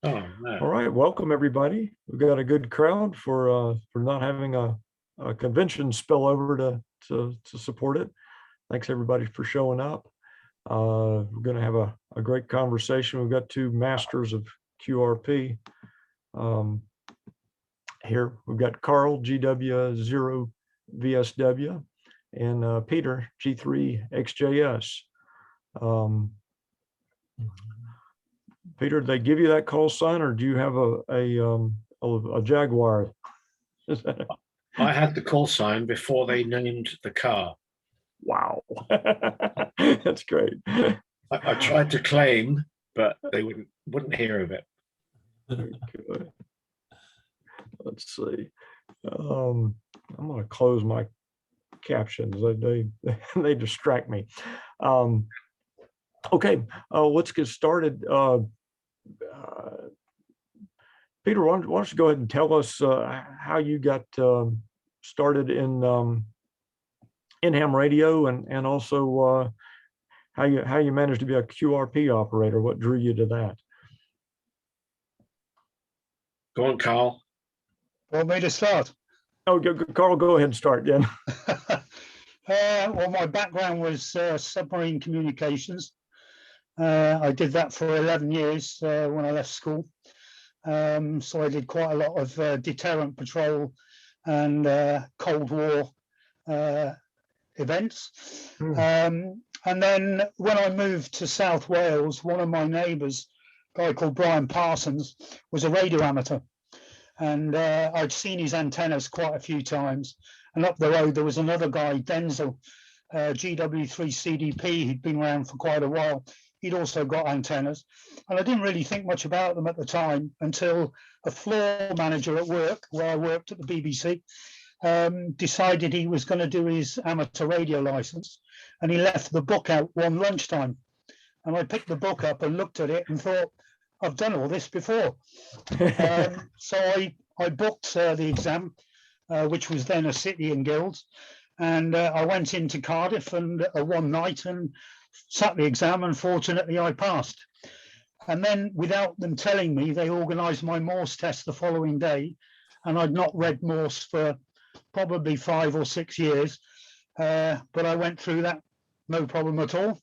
Oh, no. All right, welcome everybody. We've got a good crowd for not having a convention spill over to support it. Thanks everybody for showing up. We're going to have a great conversation. We've got two masters of QRP here. We've got Carl, GW0VSW, and Peter, G3XJS. Peter, did they give you that call sign, or do you have a Jaguar? I had the call sign before they named the car. Wow, that's great. I tried to claim, but they wouldn't hear of it. Okay. Let's see. I'm going to close my captions. They distract me. Okay, let's get started. Peter, why don't you go ahead and tell us how you got started in ham radio, and also how you managed to be a QRP operator. What drew you to that? Go on, Carl. Want me to start? Oh, Carl, go ahead and start, then. Well, my background was submarine communications. I did that for 11 years when I left school. So I did quite a lot of deterrent patrol and Cold War events. And then when I moved to South Wales, one of my neighbours, a guy called Brian Parsons, was a radio amateur. And I'd seen his antennas quite a few times. And up the road, there was another guy, Denzel, GW3CDP, who'd been around for quite a while. He'd also got antennas. And I didn't really think much about them at the time until a floor manager at work, where I worked at the BBC, decided he was going to do his amateur radio license. And he left the book out one lunchtime. And I picked the book up and looked at it and thought, I've done all this before. So I booked the exam, which was then a city and guilds. And I went into Cardiff and one night and sat the exam, and fortunately I passed. And then without them telling me, they organised my Morse test the following day. And I'd not read Morse for probably 5 or 6 years. But I went through that, no problem at all.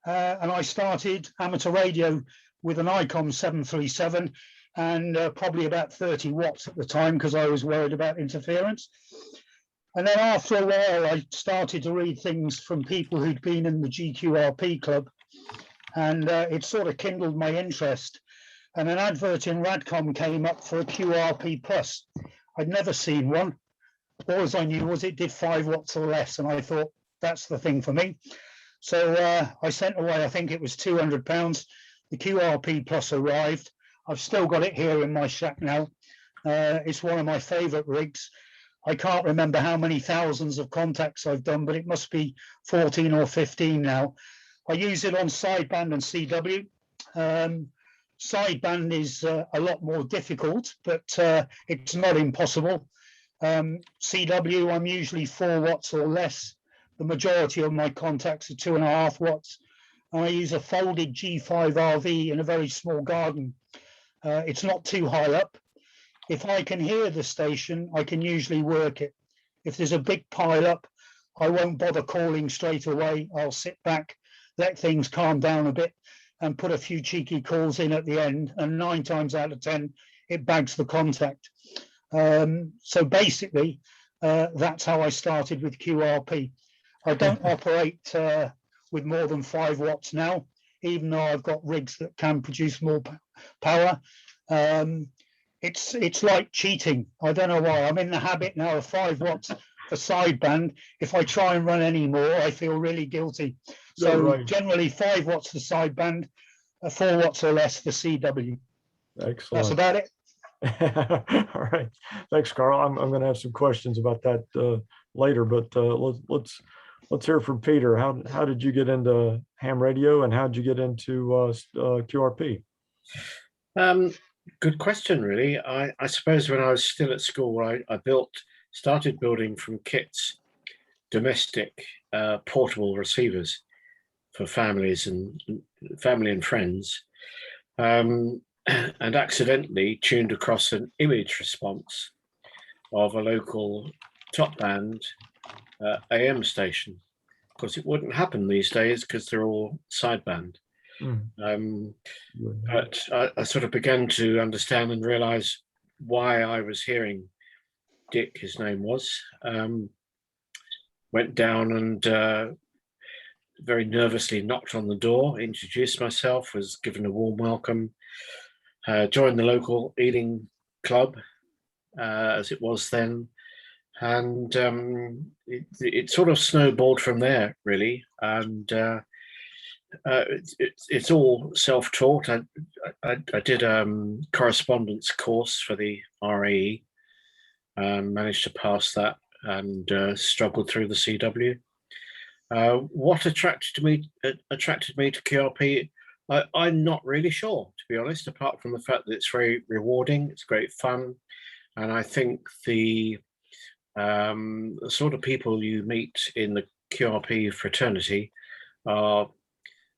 And I started amateur radio with an ICOM 737 and probably about 30 watts at the time, because I was worried about interference. And then after a while, I started to read things from people who'd been in the G-QRP club, and it sort of kindled my interest. And an advert in Radcom came up for a QRP Plus. I'd never seen one. All I knew was it did 5 watts or less, and I thought, that's the thing for me. So I sent away, I think it was £200. The QRP Plus arrived. I've still got it here in my shack now. It's one of my favorite rigs. I can't remember how many thousands of contacts I've done, but it must be 14 or 15 now. I use it on sideband and CW. Sideband is a lot more difficult, but it's not impossible. CW, I'm usually 4 watts or less. The majority of my contacts are 2.5 watts. I use a folded G5RV in a very small garden. It's not too high up. If I can hear the station, I can usually work it. If there's a big pile up, I won't bother calling straight away. I'll sit back, let things calm down a bit, and put a few cheeky calls in at the end. And 9 times out of 10, it bags the contact. So basically, that's how I started with QRP. I don't operate with more than 5 watts now, even though I've got rigs that can produce more power. It's like cheating. I don't know why. I'm in the habit now of 5 watts for sideband. If I try and run any more, I feel really guilty. So generally 5 watts for sideband, 4 watts or less for CW. Excellent. That's about it. All right. Thanks, Carl. I'm going to have some questions about that later, but let's hear from Peter. How did you get into ham radio, and how did you get into QRP? Good question, really. I suppose when I was still at school, I started building from kits domestic portable receivers for families and family and friends. And and accidentally tuned across an image response of a local top band AM station. Of course, it wouldn't happen these days because they're all sideband. But I sort of began to understand and realize why I was hearing Dick, his name was. Went down and very nervously knocked on the door, introduced myself, was given a warm welcome, joined the local eating club, as it was then. And it sort of snowballed from there, really. And it's all self-taught. I did a correspondence course for the RAE, managed to pass that, and struggled through the CW. What attracted me to QRP, I'm not really sure, to be honest, apart from the fact that it's very rewarding, it's great fun, and I think the sort of people you meet in the QRP fraternity are,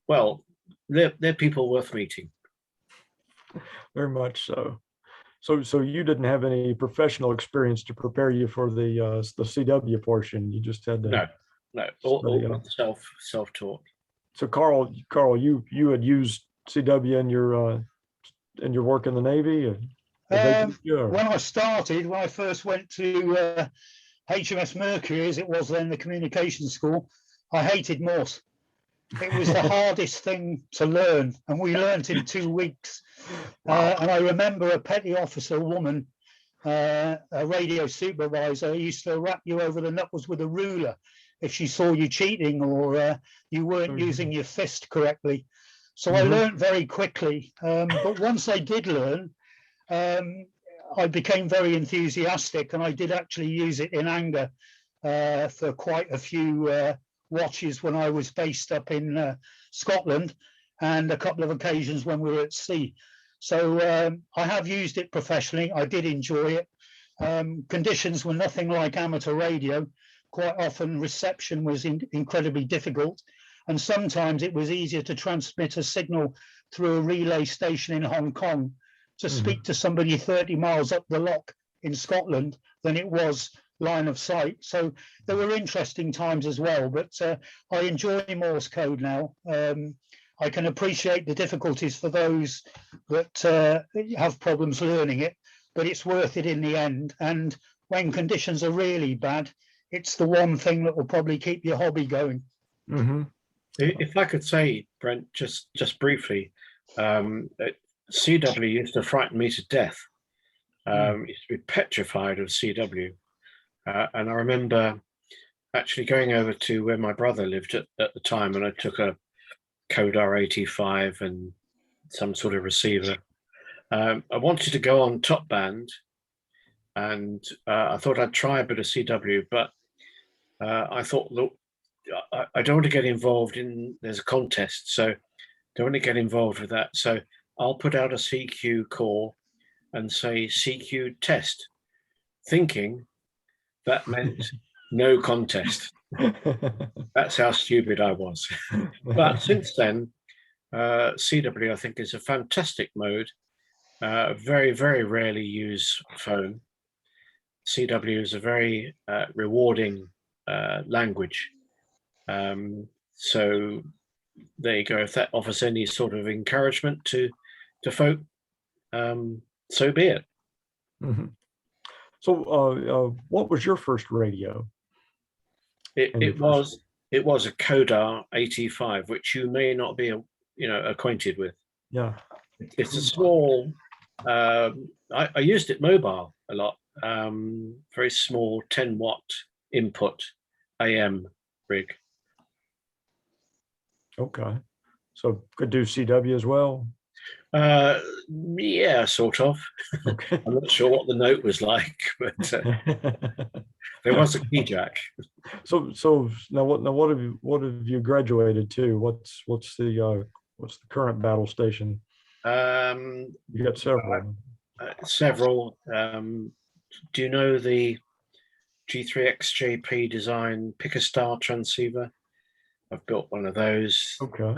well, they're people worth meeting. Very much so. So you didn't have any professional experience to prepare you for the CW portion. You just had to. No, all self-taught. So Carl, you had used CW in your work in the Navy. When I first went to HMS Mercury, as it was then, the communications school, I hated Morse. It was the hardest thing to learn, and we learnt in 2 weeks. Wow. And I remember a petty officer woman, a radio supervisor, used to rap you over the knuckles with a ruler if she saw you cheating or you weren't using your fist correctly. So I learned very quickly. But once I did learn, I became very enthusiastic, and I did actually use it in anger for quite a few watches when I was based up in Scotland, and a couple of occasions when we were at sea. So I have used it professionally. I did enjoy it. Conditions were nothing like amateur radio. Quite often reception was incredibly difficult, and sometimes it was easier to transmit a signal through a relay station in Hong Kong to speak to somebody 30 miles up the loch in Scotland than it was line of sight. So there were interesting times as well, but I enjoy Morse code now. I can appreciate the difficulties for those that have problems learning it, but it's worth it in the end. And when conditions are really bad, it's the one thing that will probably keep your hobby going. If I could say, Brent, just briefly, CW used to frighten me to death. Used to be petrified of CW. And I remember actually going over to where my brother lived at the time, and I took a Codar 85 and some sort of receiver. I wanted to go on top band, and I thought I'd try a bit of CW, but I thought, look, I don't want to get involved in, there's a contest, so don't want to get involved with that. So I'll put out a CQ call and say CQ test, thinking that meant no contest. That's how stupid I was. But since then, CW, I think, is a fantastic mode. Very, very rarely used phone. CW is a very rewarding language. So there you go. If that offers any sort of encouragement to folk, so be it. So what was your first radio? It was a Codar 85, which you may not be acquainted with. Yeah, it's a small. I used it mobile a lot. Very small 10-watt input AM rig. Okay, so could do CW as well. Yeah, sort of. Okay. I'm not sure what the note was like, but there was a key jack. So now what have you graduated to? What's the current battle station? You got several. Several. Do you know the G3XJP design pick a star transceiver? I've built one of those. Okay.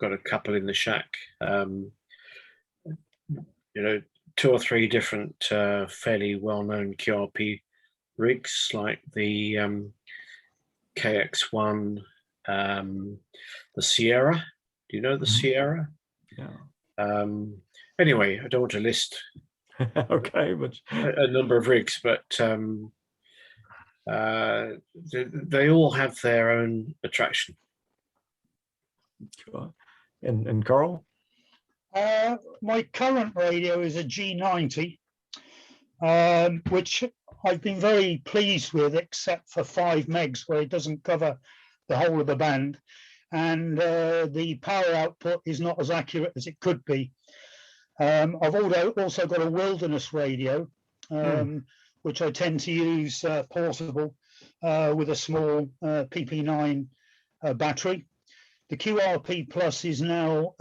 Got a couple in the shack. you know, 2 or 3 different fairly well-known QRP rigs, like the KX1, the Sierra. Do you know the Sierra? Yeah. Anyway, I don't want to list Okay, but a number of rigs, but they all have their own attraction. and Carl? My current radio is a G90, which I've been very pleased with, except for 5 megs, where it doesn't cover the whole of the band, and the power output is not as accurate as it could be. I've also got a wilderness radio, which I tend to use portable with a small PP9 battery. The QRP Plus is now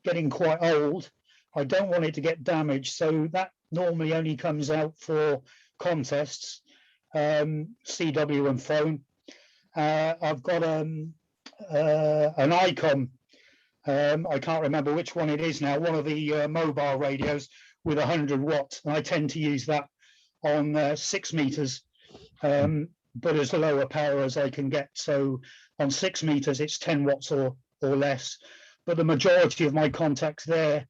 getting quite old. I don't want it to get damaged, so that normally only comes out for contests, CW and phone. I've got an Icon, I can't remember which one it is now, one of the mobile radios with 100 watts, and I tend to use that on 6 meters, but as lower power as I can get. So on 6 meters, it's 10 watts or less. But the majority of my contacts there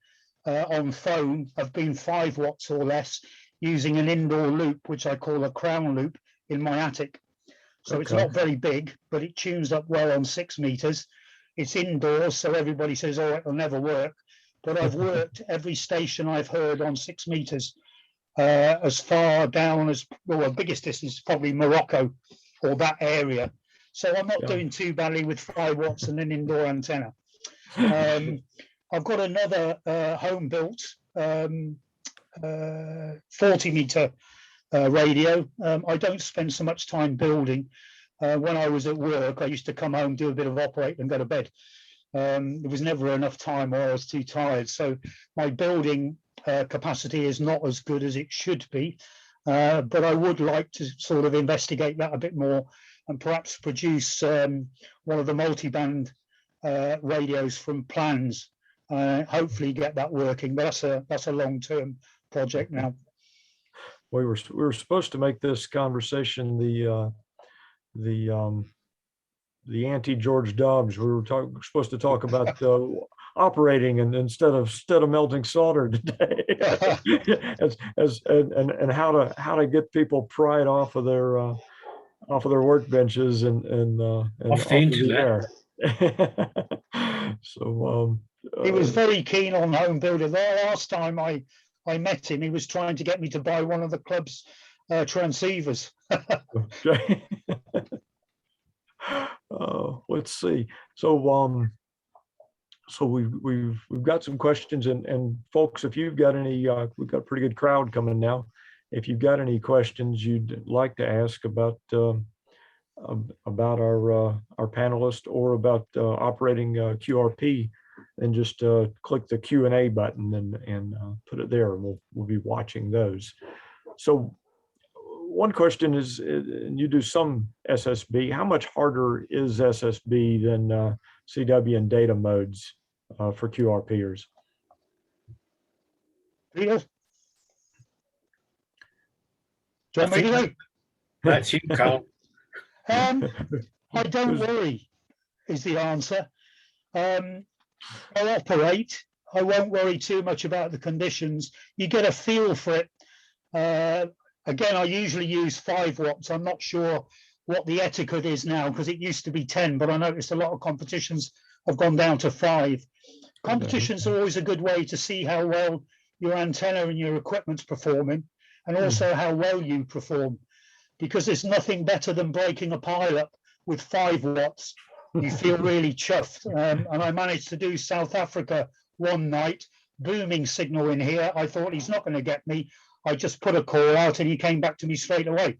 on phone have been 5 watts or less, using an indoor loop, which I call a crown loop, in my attic. So it's not very big, but it tunes up well on 6 meters. It's indoors, so everybody says, oh, it'll never work. But I've worked every station I've heard on 6 meters, as far down as, well, the biggest distance is probably Morocco or that area. So I'm not doing too badly with 5 watts and an indoor antenna. I've got another home-built 40-meter radio. I don't spend so much time building. When I was at work, I used to come home, do a bit of operate and go to bed. There was never enough time, or I was too tired. So my building capacity is not as good as it should be. But I would like to sort of investigate that a bit more and perhaps produce one of the multi-band radios from plans. Hopefully get that working, but that's a long-term project now. We were supposed to make this conversation the anti-George Dobbs. We were supposed to talk about operating, and instead of melting solder today, and how to get people pried off of their workbenches and off the internet. So he was very keen on home building. The last time I met him, he was trying to get me to buy one of the club's transceivers. Okay. Let's see. So we've got some questions, and folks, if you've got any, we've got a pretty good crowd coming now. If you've got any questions you'd like to ask about our panelists or about operating QRP, then just click the Q&A button and put it there, and we'll be watching those. So one question is, and you do some SSB, how much harder is SSB than CW and data modes for QRPers? Peter? Do you want me to go? That's you, Carl. I don't worry, is the answer. I'll operate. I won't worry too much about the conditions. You get a feel for it. Again, I usually use 5 watts. I'm not sure what the etiquette is now, because it used to be 10, but I noticed a lot of competitions have gone down to 5. Competitions are always a good way to see how well your antenna and your equipment's performing, and also how well you perform, because there's nothing better than breaking a pile up with 5 watts. You feel really chuffed. And I managed to do South Africa one night, booming signal in here. I thought, he's not going to get me. I just put a call out and he came back to me straight away.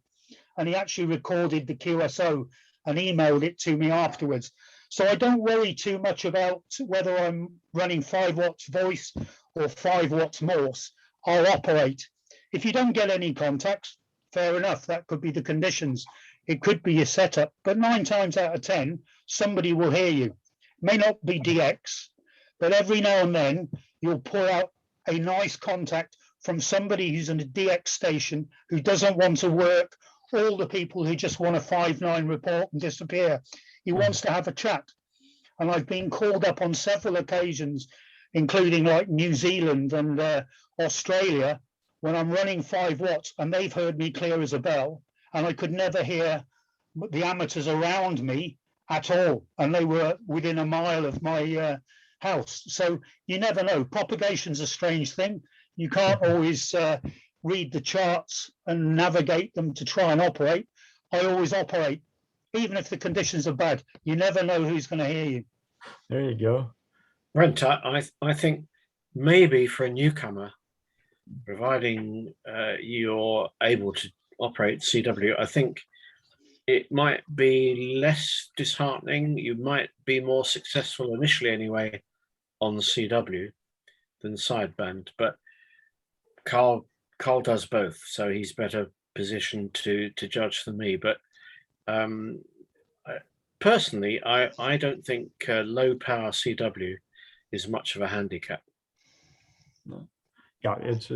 And he actually recorded the QSO and emailed it to me afterwards. So I don't worry too much about whether I'm running 5 watts voice or 5 watts Morse. I'll operate. If you don't get any contacts, fair enough, that could be the conditions. It could be your setup, but 9 times out of 10, somebody will hear you. It may not be DX, but every now and then you'll pull out a nice contact from somebody who's in a DX station who doesn't want to work all the people who just want a 5-9 report and disappear. He wants to have a chat. And I've been called up on several occasions, including like New Zealand and Australia, when I'm running 5 watts and they've heard me clear as a bell, and I could never hear the amateurs around me at all. And they were within a mile of my house. So you never know. Propagation's a strange thing. You can't always read the charts and navigate them to try and operate. I always operate, even if the conditions are bad. You never know who's going to hear you. There you go. Brent, I think maybe for a newcomer, providing you're able to operate CW, I think it might be less disheartening. You might be more successful initially anyway on the CW than sideband, but Carl does both, so he's better positioned to judge than me. But personally, I don't think low power CW is much of a handicap. No. Yeah, it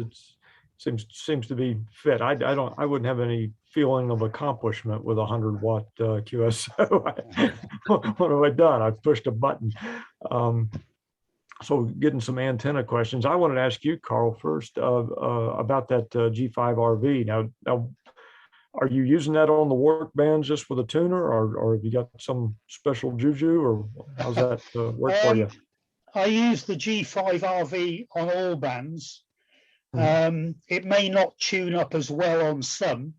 seems to be fit. I wouldn't have any feeling of accomplishment with a 100-watt QSO. What have I done? I've pushed a button. So getting some antenna questions. I wanted to ask you, Carl, first about that G5RV. Now, are you using that on the work bands just with a tuner, or have you got some special juju, or how's that work for you? I use the G5RV on all bands. It may not tune up as well on some,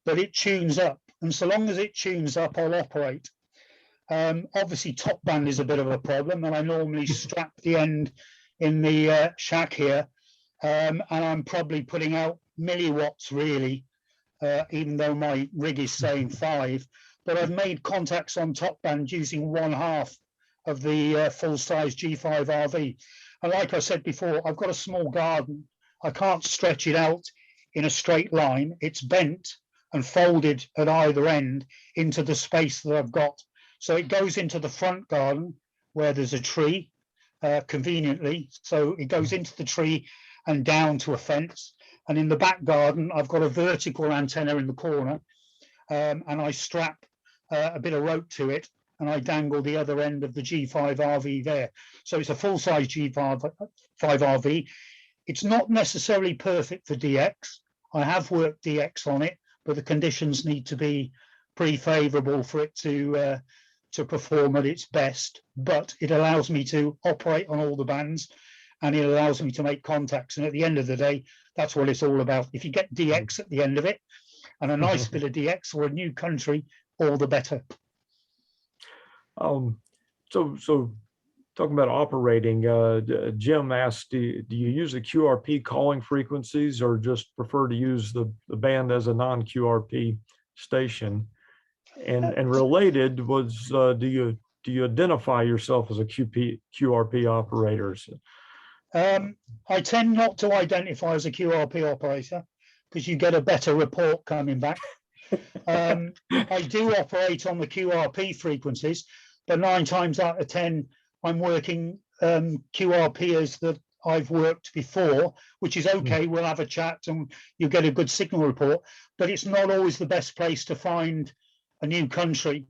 but it tunes up. And so long as it tunes up, I'll operate. Obviously, top band is a bit of a problem, and I normally strap the end in the shack here, and I'm probably putting out milliwatts really, even though my rig is saying 5. But I've made contacts on top band using 1/2 of the full-size G5RV. And like I said before, I've got a small garden. I can't stretch it out in a straight line. It's bent and folded at either end into the space that I've got. So it goes into the front garden where there's a tree, conveniently. So it goes into the tree and down to a fence. And in the back garden, I've got a vertical antenna in the corner, and I strap a bit of rope to it, and I dangle the other end of the G5RV there. So it's a full-size G5RV. It's not necessarily perfect for DX. I have worked DX on it, but the conditions need to be pretty favorable for it to perform at its best. But it allows me to operate on all the bands, and it allows me to make contacts. And at the end of the day, that's what it's all about. If you get DX at the end of it, and a nice bit of DX or a new country, all the better. So talking about operating, Jim asked, do you use the QRP calling frequencies or just prefer to use the band as a non-QRP station? And related was, do you identify yourself as a QRP operator? I tend not to identify as a QRP operator because you get a better report coming back. I do operate on the QRP frequencies, but 9 times out of 10, I'm working QRPers that I've worked before, which is okay. We'll have a chat and you'll get a good signal report, but it's not always the best place to find a new country.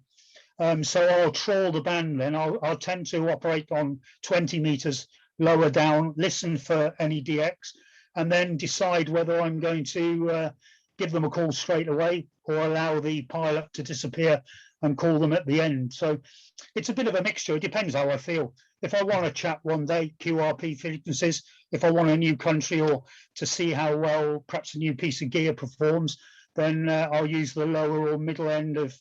So I'll trawl the band then. I'll tend to operate on 20 meters lower down, listen for any DX, and then decide whether I'm going to give them a call straight away or allow the pilot to disappear and call them at the end. So it's a bit of a mixture. It depends how I feel. If I want to chat one day, QRP frequencies. If I want a new country or to see how well perhaps a new piece of gear performs, then I'll use the lower or middle end of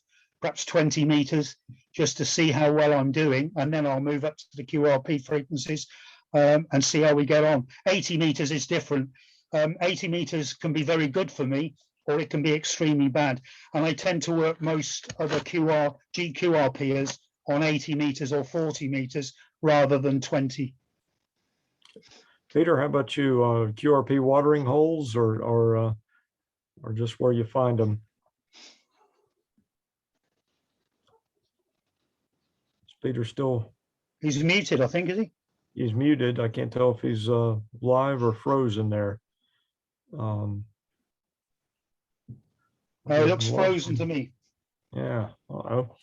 perhaps 20 meters just to see how well I'm doing. And then I'll move up to the QRP frequencies and see how we get on. 80 meters is different. 80 meters can be very good for me, or it can be extremely bad. And I tend to work most of the G-QRPers on 80 meters or 40 meters rather than 20. Peter, how about you? QRP watering holes or just where you find them? Is Peter still? He's muted, I think, is he? he's muted. I can't tell if he's live or frozen there. It looks frozen to me. Yeah. Uh-oh.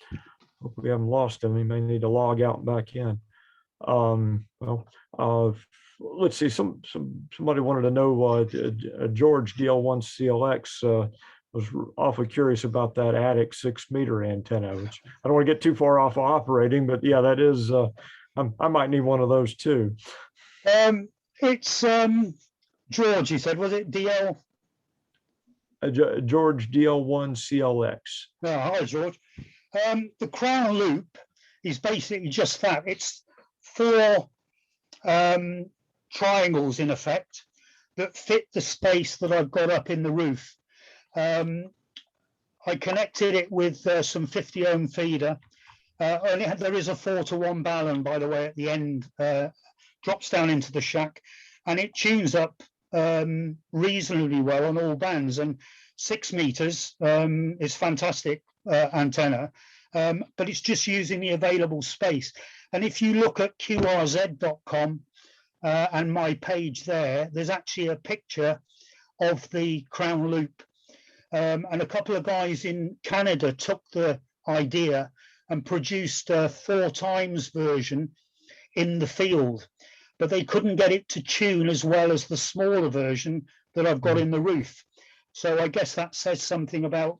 Hope we haven't lost him. He may need to log out and back in. Let's see. Somebody wanted to know George DL1CLX was awfully curious about that attic 6-meter antenna, which I don't want to get too far off of operating, but yeah, that is. I might need one of those too. It's George. You said, was it DL? George DL1CLX. Oh, hi, George. The crown loop is basically just that. It's 4 triangles in effect that fit the space that I've got up in the roof. I connected it with some 50 ohm feeder. There is a 4-to-1 balun, by the way, at the end, drops down into the shack, and it tunes up reasonably well on all bands. And 6 meters is fantastic antenna, but it's just using the available space. And if you look at qrz.com and my page there's actually a picture of the crown loop. And a couple of guys in Canada took the idea and produced a 4 times version in the field, but they couldn't get it to tune as well as the smaller version that I've got in the roof. So I guess that says something about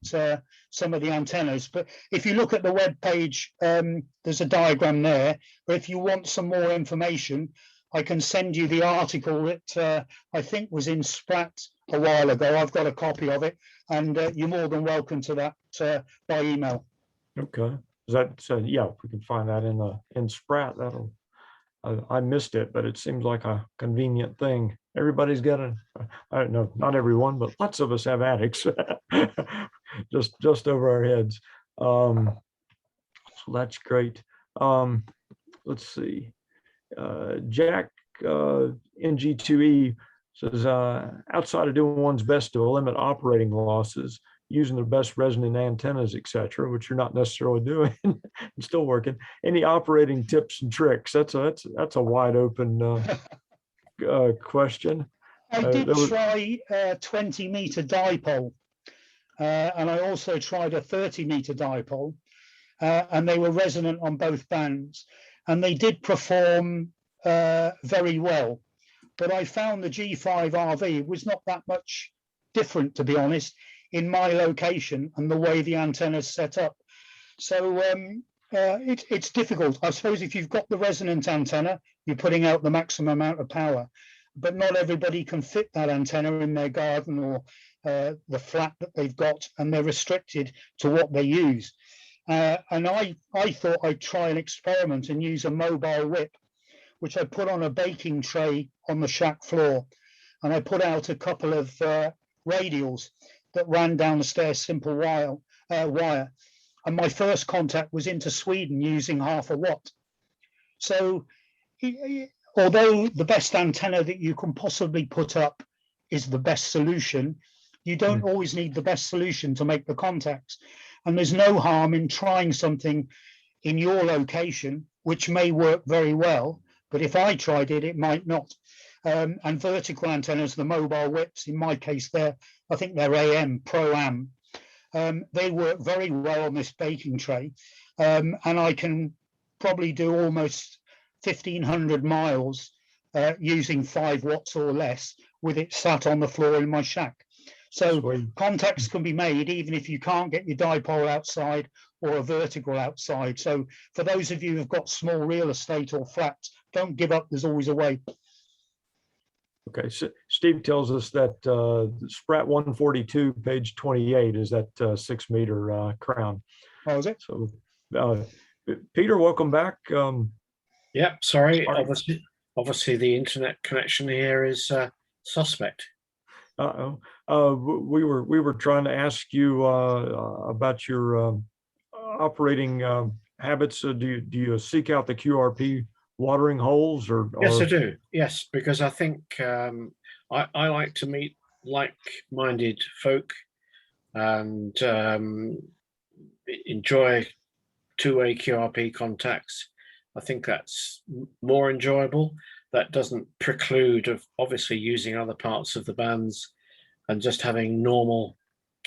some of the antennas. But if you look at the web page, there's a diagram there. But if you want some more information, I can send you the article that I think was in Sprat a while ago. I've got a copy of it, and you're more than welcome to that by email. Okay. Is that yeah? If we can find that in Sprat, that'll. I missed it, but it seems like a convenient thing. Everybody's got I don't know, not everyone, but lots of us have attics just over our heads. So that's great. Let's see. Jack NG2E says, outside of doing one's best to limit operating losses, using the best resonant antennas, etc., which you're not necessarily doing, and still working. Any operating tips and tricks? That's a wide open question. I did try a 20-meter dipole, and I also tried a 30-meter dipole, and they were resonant on both bands, and they did perform very well. But I found the G5RV was not that much different, to be honest, in my location and the way the antenna is set up. So it's difficult. I suppose if you've got the resonant antenna, you're putting out the maximum amount of power, but not everybody can fit that antenna in their garden or the flat that they've got, and they're restricted to what they use. And I thought I'd try an experiment and use a mobile whip, which I put on a baking tray on the shack floor. And I put out a couple of radials that ran down the stairs, simple wire. And my first contact was into Sweden using 0.5 watt. So although the best antenna that you can possibly put up is the best solution, you don't always need the best solution to make the contacts. And there's no harm in trying something in your location, which may work very well, but if I tried it, it might not. And vertical antennas, the mobile whips, in my case, I think they're AM, Pro-Am. They work very well on this baking tray. And I can probably do almost 1,500 miles using 5 watts or less with it sat on the floor in my shack. So contacts can be made even if you can't get your dipole outside or a vertical outside. So for those of you who've got small real estate or flats, don't give up. There's always a way. Okay, so Steve tells us that Sprat 142, page 28, is that 6-meter crown. Oh, is it? So, Peter, welcome back. Yeah, sorry. Obviously, the internet connection here is suspect. We were trying to ask you about your operating habits. Do you seek out the QRP watering holes or? Yes, I do. Yes, because I think I like to meet like-minded folk and enjoy two-way QRP contacts I think that's more enjoyable. That doesn't preclude of obviously using other parts of the bands and just having normal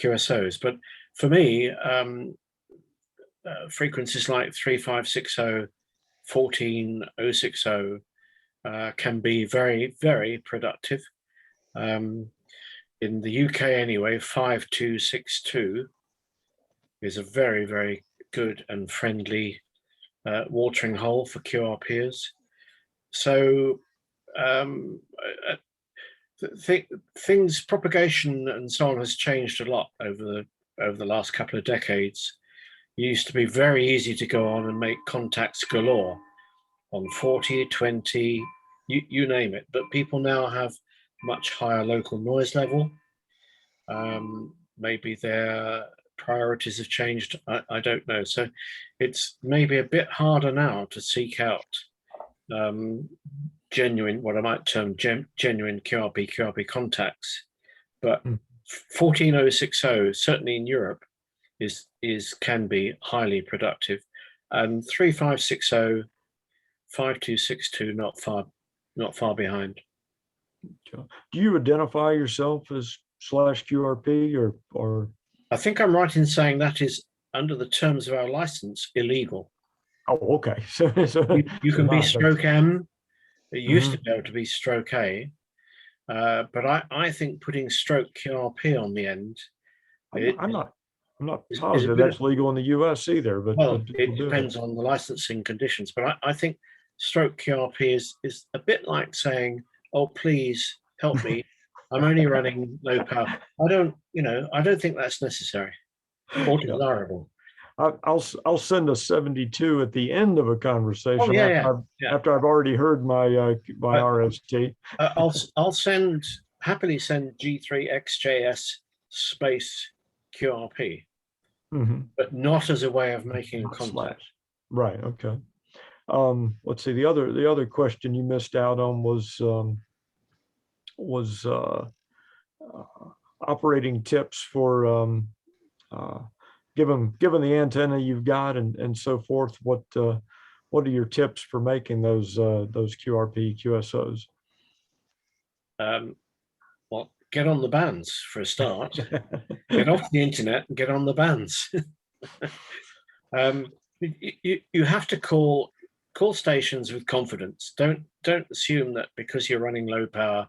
QSOs. But for me, frequencies like 3560, 14060 can be very, very productive. In the UK anyway, 5262 is a very, very good and friendly watering hole for QRPers. So things, propagation and so on has changed a lot over the last couple of decades. It used to be very easy to go on and make contacts galore on 40, 20, you name it. But people now have much higher local noise level. Maybe their priorities have changed. I don't know. So it's maybe a bit harder now to seek out genuine, what I might term genuine QRP contacts. But 14060, certainly in Europe, can be highly productive, and 3560, 5262 not far behind. Do you identify yourself as /QRP or? I think I'm right in saying that is, under the terms of our license, illegal. Oh, okay. So you can be stroke M. It used to Mhm. be able to be stroke A, but I think putting stroke QRP on the end. I'm not is a positive bit that's legal in the US either, but Well, people it do depends on the licensing conditions, but I think stroke QRP is a bit like saying, "Oh, please help me. I'm only running low power." I don't think that's necessary or Yeah. desirable. I'll send a 72 at the end of a Oh conversation yeah. after I've already heard my my RST. I'll happily send G3XJS space QRP, but not as a way of making a contact. Right. Okay. Let's see. The other question you missed out on was operating tips for given the antenna you've got and so forth. What are your tips for making those QRP QSOs? Well, get on the bands for a start. Get off the internet and get on the bands. You have to call stations with confidence. Don't assume that because you're running low power,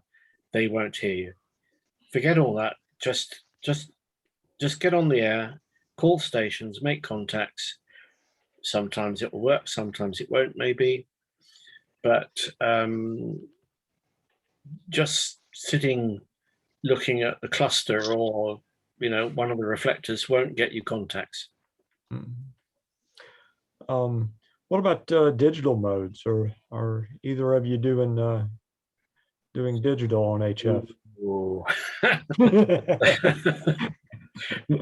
they won't hear you. Forget all that. Just get on the air, call stations, make contacts. Sometimes it will work, sometimes it won't, maybe. But just sitting looking at the cluster or one of the reflectors won't get you contacts. What about digital modes, or are either of you doing digital on HF?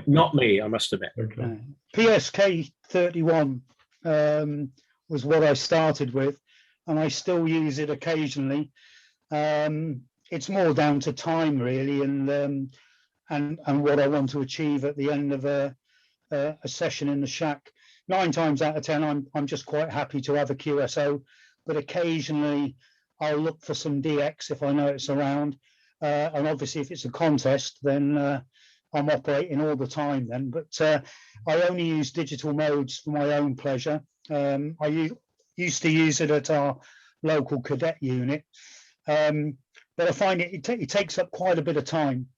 Not me, I must admit. Okay. PSK 31 was what I started with, and I still use it occasionally. It's more down to time, really, and what I want to achieve at the end of a session in the shack. 9 times out of 10, I'm just quite happy to have a QSO, but occasionally I'll look for some DX if I know it's around. And obviously, if it's a contest, then I'm operating all the time then. But I only use digital modes for my own pleasure. I used to use it at our local cadet unit, but I find it takes up quite a bit of time,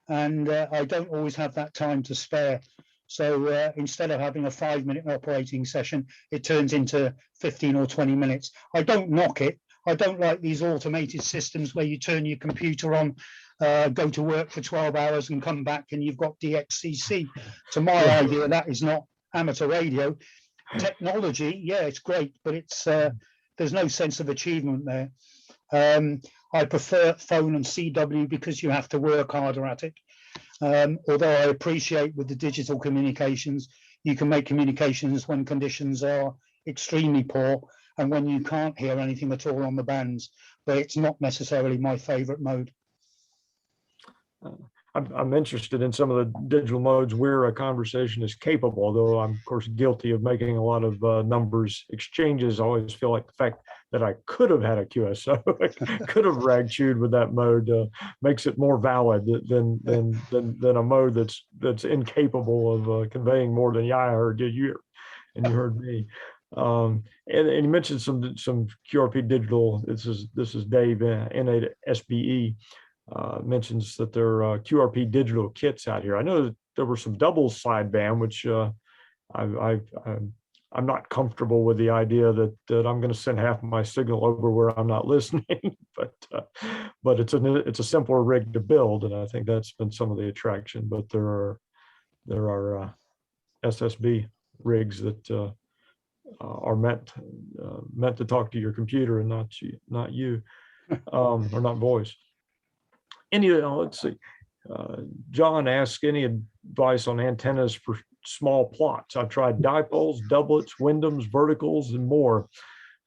and I don't always have that time to spare. So instead of having a 5-minute operating session, it turns into 15 or 20 minutes. I don't knock it. I don't like these automated systems where you turn your computer on, go to work for 12 hours and come back and you've got DXCC. To my idea, that is not amateur radio. Technology, yeah, it's great, but it's there's no sense of achievement there. I prefer phone and CW because you have to work harder at it. Although I appreciate with the digital communications, you can make communications when conditions are extremely poor and when you can't hear anything at all on the bands, but it's not necessarily my favorite mode. I'm interested in some of the digital modes where a conversation is capable, though I'm of course guilty of making a lot of numbers exchanges. I always feel like the fact that I could have had a QSO, could have rag chewed with that mode makes it more valid than a mode that's incapable of conveying more than I heard you and you heard me. And you mentioned some QRP digital. This is Dave NASBE. Mentions that there are QRP digital kits out here. I know that there were some double sideband, which I'm not comfortable with the idea that I'm going to send half of my signal over where I'm not listening. but it's a simpler rig to build, and I think that's been some of the attraction. But there are SSB rigs that are meant to talk to your computer and not you, or not voice. Let's see. John asks any advice on antennas for small plots. I've tried dipoles, doublets, Wyndhams, verticals, and more.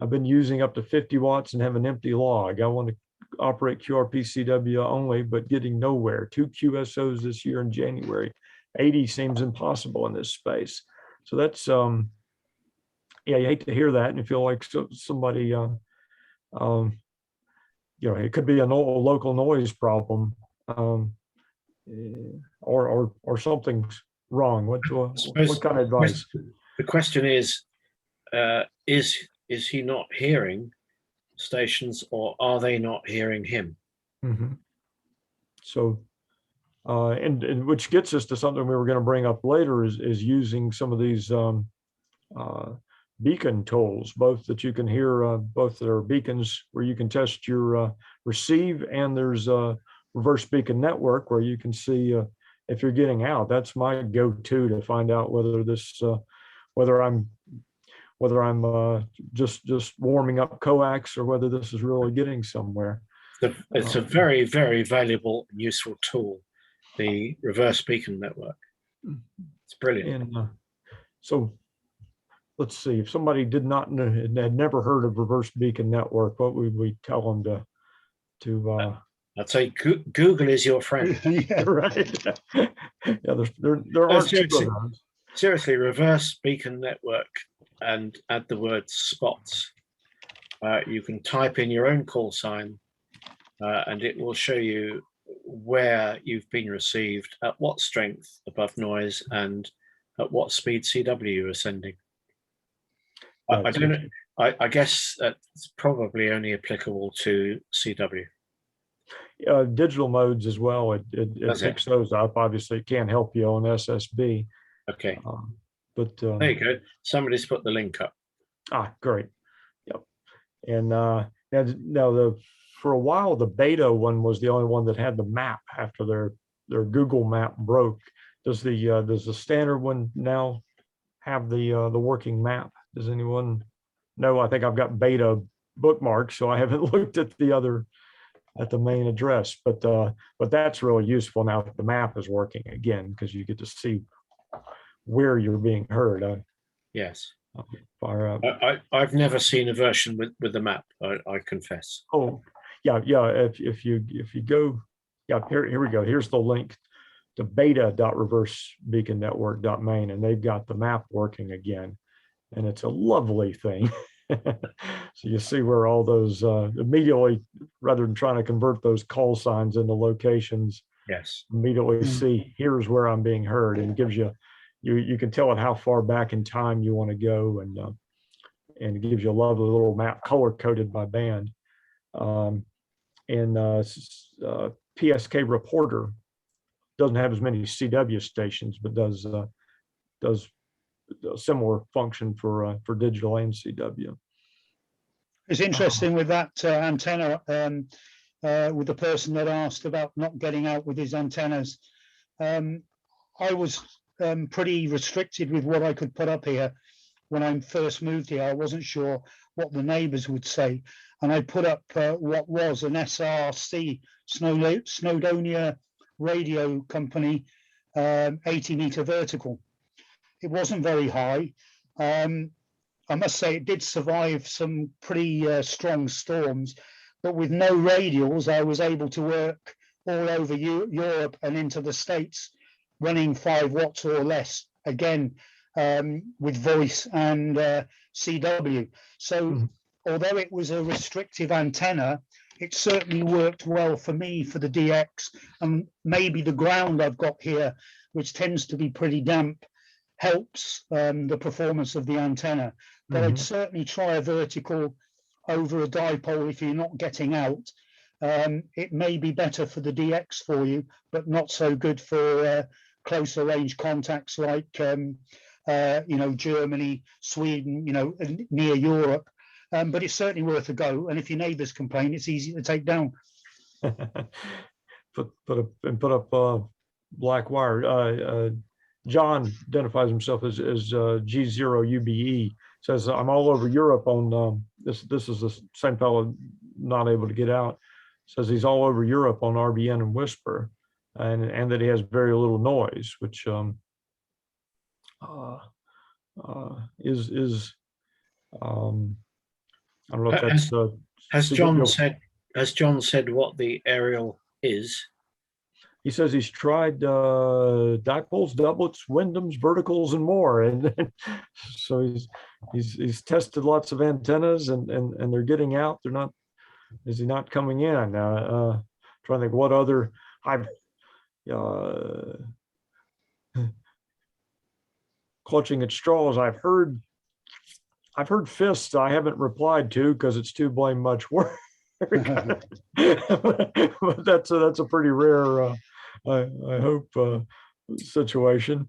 I've been using up to 50 watts and have an empty log. I want to operate QRP CW only, but getting nowhere. 2 QSOs this year in January. 80 seems impossible in this space. So that's, yeah, you hate to hear that and you feel like somebody, it could be a local noise problem, or something's wrong. What kind of advice? The question is he not hearing stations, or are they not hearing him? Mm-hmm. So, and which gets us to something we were going to bring up later is using some of these beacon tools, both that you can hear, both there are beacons where you can test your receive, and there's a reverse beacon network where you can see if you're getting out. That's my go-to to find out whether this, whether I'm just warming up coax or whether this is really getting somewhere. It's a very, very valuable and useful tool, the reverse beacon network. It's brilliant. And so let's see, if somebody did not know, had never heard of reverse beacon network, what would we tell them to I'd say Google is your friend. Yeah, right. Yeah, there aren't seriously, reverse beacon network, and add the word spots. You can type in your own call sign, and it will show you where you've been received, at what strength above noise, and at what speed CW you are sending. I don't know. I guess that's probably only applicable to CW. Digital modes as well. It picks those up. Obviously, it can't help you on SSB. Okay. But there you go. Somebody's put the link up. Great. Yep. And now for a while the beta one was the only one that had the map after their Google map broke. Does the standard one now have the working map? Does anyone know? I think I've got beta bookmarks, so I haven't looked at the main address, but that's really useful now that the map is working again, because you get to see where you're being heard. Yes. Fire up. I've never seen a version with the map. I confess. Oh, yeah. If you go, here we go. Here's the link to beta.reversebeaconnetwork.main, and they've got the map working again, and it's a lovely thing. So you see where all those immediately, rather than trying to convert those call signs into locations, yes, immediately see here's where I'm being heard, and it gives you can tell it how far back in time you want to go, and it gives you a lovely little map color coded by band. PSK Reporter doesn't have as many CW stations, but does a similar function for digital and CW. It's interesting with that antenna, with the person that asked about not getting out with his antennas. I was pretty restricted with what I could put up here when I first moved here. I wasn't sure what the neighbors would say, and I put up what was an SRC, Snowdonia Radio Company, 80-meter vertical. It wasn't very high. I must say it did survive some pretty strong storms, but with no radials, I was able to work all over Europe and into the States, running 5 watts or less, again, with voice and CW. So although it was a restrictive antenna, it certainly worked well for me for the DX, and maybe the ground I've got here, which tends to be pretty damp, helps the performance of the antenna. But I'd certainly try a vertical over a dipole if you're not getting out. It may be better for the DX for you, but not so good for closer range contacts like Germany, Sweden, near Europe. But it's certainly worth a go. And if your neighbours complain, it's easy to take down. put up black wire. John identifies himself as G0UBE. Says, I'm all over Europe on this. This is the same fellow not able to get out. Says he's all over Europe on RBN and Whisper, and that he has very little noise, which is I don't know if that's has John said what the aerial is? He says he's tried dipoles, doublets, Wyndhams, verticals, and more, and so he's tested lots of antennas, and they're getting out. They're not. Is he not coming in? Trying to think what other I've clutching at straws. I've heard fists. I haven't replied to because it's too blame much work. But that's a pretty rare. I hope situation.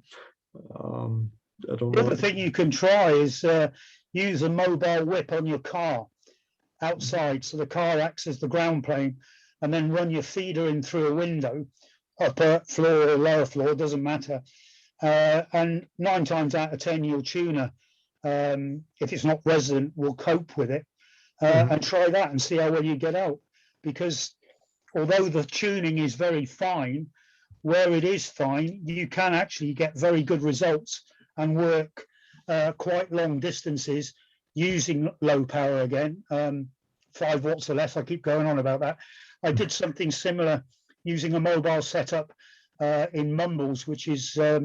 I don't know. The other thing you can try is use a mobile whip on your car outside, so the car acts as the ground plane, and then run your feeder in through a window, upper floor or lower floor, doesn't matter. And 9 times out of 10, your tuner, if it's not resident, will cope with it. And try that and see how well you get out. Because although the tuning is very fine, where it is fine, you can actually get very good results and work quite long distances using low power again, 5 watts or less. I keep going on about that. I did something similar using a mobile setup in Mumbles, which is a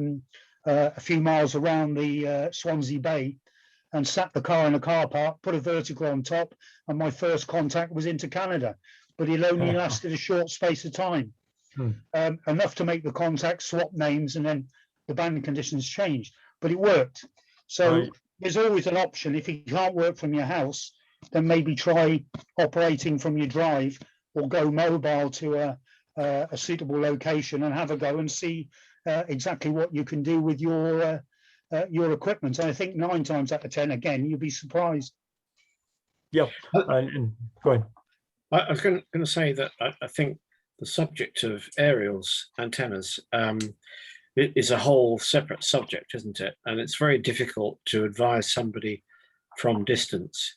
few miles around the Swansea Bay, and sat the car in a car park, put a vertical on top, and my first contact was into Canada. But it only lasted a short space of time, enough to make the contact, swap names, and then the band conditions changed. But it worked. So there's always an option. If it can't work from your house, then maybe try operating from your drive, or go mobile to a suitable location and have a go and see exactly what you can do with your equipment. And I think 9 times out of 10, again, you'll be surprised. Yeah. Go ahead. I was going to say that I think the subject of aerials, antennas, it is a whole separate subject, isn't it? And it's very difficult to advise somebody from distance,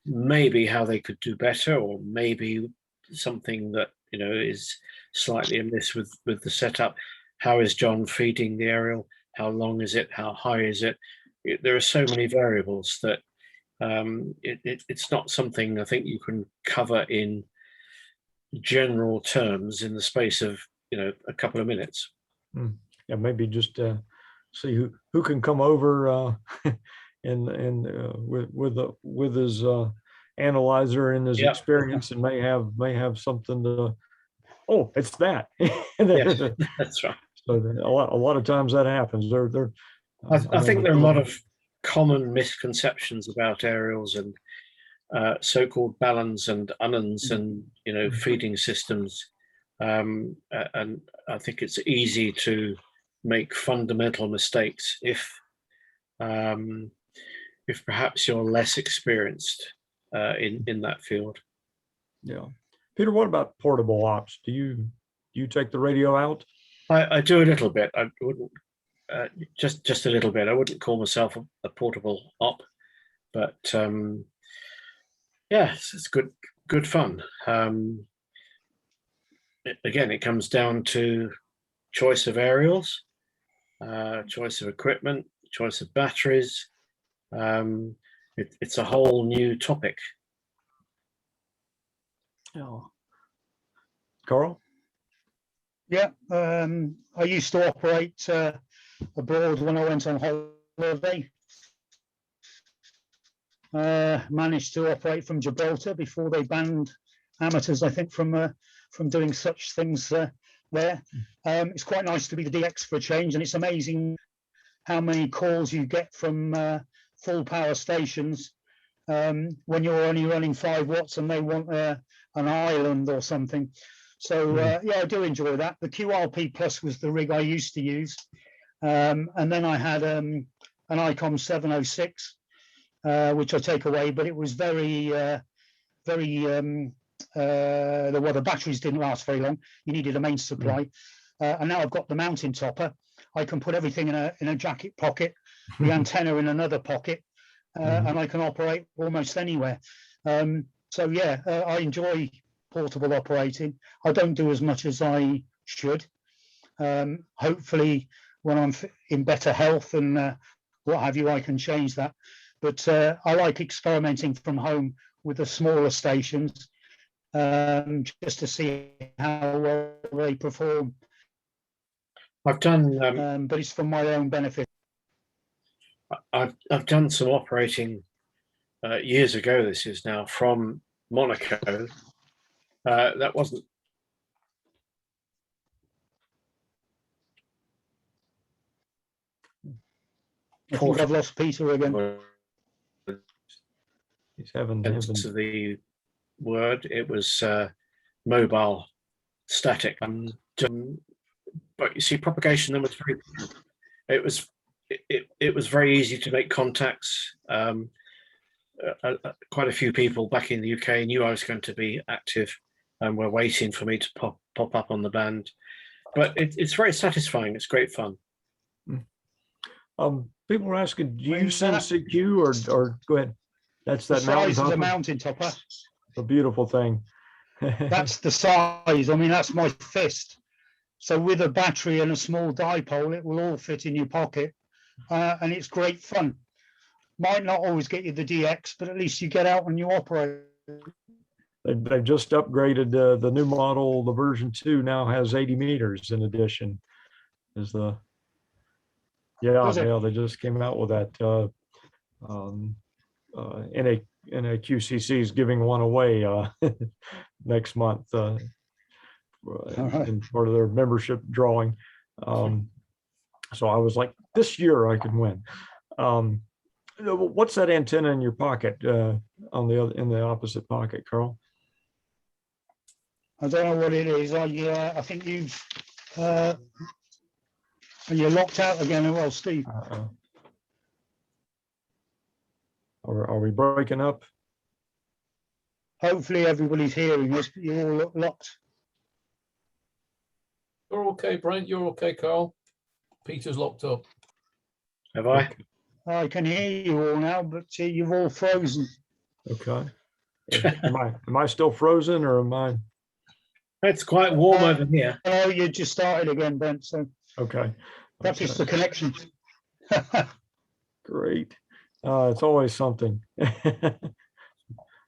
maybe how they could do better, or maybe something that is slightly amiss with the setup. How is John feeding the aerial? How long is it? How high is it? There are so many variables that it's not something I think you can cover in general terms in the space of a couple of minutes. Yeah, maybe just see who can come over and with his analyzer and his experience, and may have something to. Oh, it's that. Yes, that's right. So a lot of times that happens. I think there are a lot of common misconceptions about aerials and so-called balance and ununs and feeding systems, and I think it's easy to make fundamental mistakes if perhaps you're less experienced in that field. Yeah, Peter, what about portable ops? Do you take the radio out? I do a little bit. I wouldn't just a little bit. I wouldn't call myself a portable op, but yes, it's good fun. Again, it comes down to choice of aerials, choice of equipment, choice of batteries. It's a whole new topic. Yeah. Carl? Yeah, I used to operate abroad when I went on holiday. Managed to operate from Gibraltar before they banned amateurs, I think, from doing such things there. It's quite nice to be the DX for a change, and it's amazing how many calls you get from full power stations when you're only running 5 watts and they want an island or something. So yeah, I do enjoy that. The QRP Plus was the rig I used to use, and then I had an ICOM 706, which I take away, but it was very the batteries didn't last very long. You needed a main supply, and now I've got the mountain topper. I can put everything in a jacket pocket, the antenna in another pocket, and I can operate almost anywhere. So yeah, I enjoy portable operating. I don't do as much as I should. Hopefully, when I'm in better health and what have you, I can change that. But I like experimenting from home with the smaller stations, just to see how well they perform. I've done but it's for my own benefit. I've done some operating years ago. This is now from Monaco. That wasn't. I think I've lost Peter again. He's having To the word, it was mobile static. But you see, propagation then was very. It was very easy to make contacts. Quite a few people back in the UK knew I was going to be active and were waiting for me to pop up on the band. But it's very satisfying. It's great fun. People are asking, do you send CQ or go ahead? That's that size of the mountain topper. A beautiful thing. That's the size. I mean, that's my fist. So with a battery and a small dipole, it will all fit in your pocket, and it's great fun. Might not always get you the DX, but at least you get out and you operate. They've just upgraded the new model. The version 2 now has 80 meters in addition. Is the they just came out with that. NAQCC is giving one away next month in part of their membership drawing. So I was like, this year I can win. What's that antenna in your pocket in the opposite pocket, Carl? I don't know what it is. I think you've you're locked out again. Well, Steve. Are we breaking up? Hopefully everybody's hearing us, but you're all locked. You're okay, Brent. You're okay, Carl. Peter's locked up. Have I? I can hear you all now, but you've all frozen. Okay. Am I still frozen or am I? It's quite warm over here. Oh, you just started again, Brent. So okay. Perhaps it's the connection. Great. It's always something.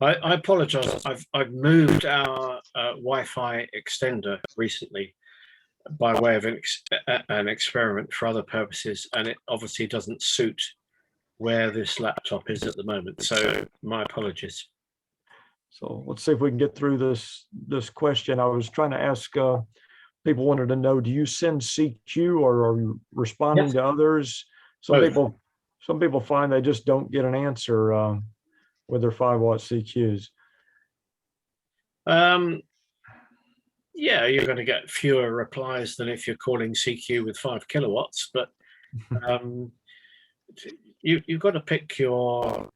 I apologize. I've moved our Wi-Fi extender recently by way of an experiment for other purposes, and it obviously doesn't suit where this laptop is at the moment. So my apologies. So let's see if we can get through this question. I was trying to ask, people wanted to know, do you send CQ or are you responding to others? Some people find they just don't get an answer with their 5-watt CQs. Yeah, you're going to get fewer replies than if you're calling CQ with 5 kilowatts, but you've got to pick your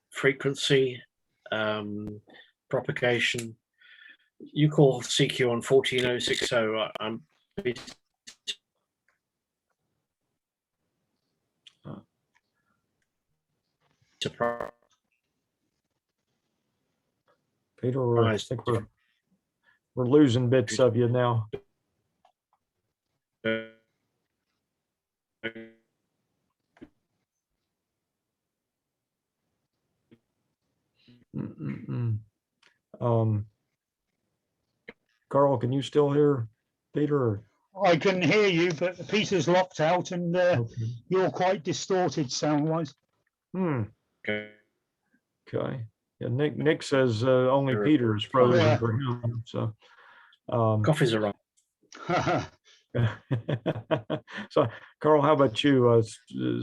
frequency, propagation. You call CQ on 14060. I'm surprised. Peter, I think we're losing bits of you now. Carl, can you still hear Peter? I can hear you, but Peter's locked out, and Okay. you're quite distorted sound-wise. Okay. Okay. Yeah, Nick says only Peter is frozen Yeah. for him. So, Coffee's around. so Carl, how about you?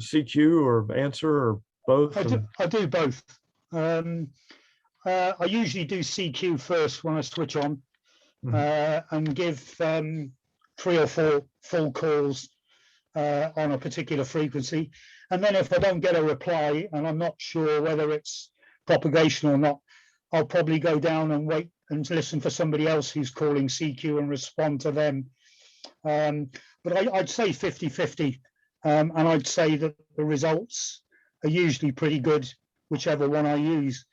CQ or answer or both? I do both. I usually do CQ first when I switch on, and give 3 or 4 full calls on a particular frequency. And then if I don't get a reply and I'm not sure whether it's propagation or not, I'll probably go down and wait and listen for somebody else who's calling CQ and respond to them. But I'd say 50-50. And I'd say that the results are usually pretty good, whichever one I use.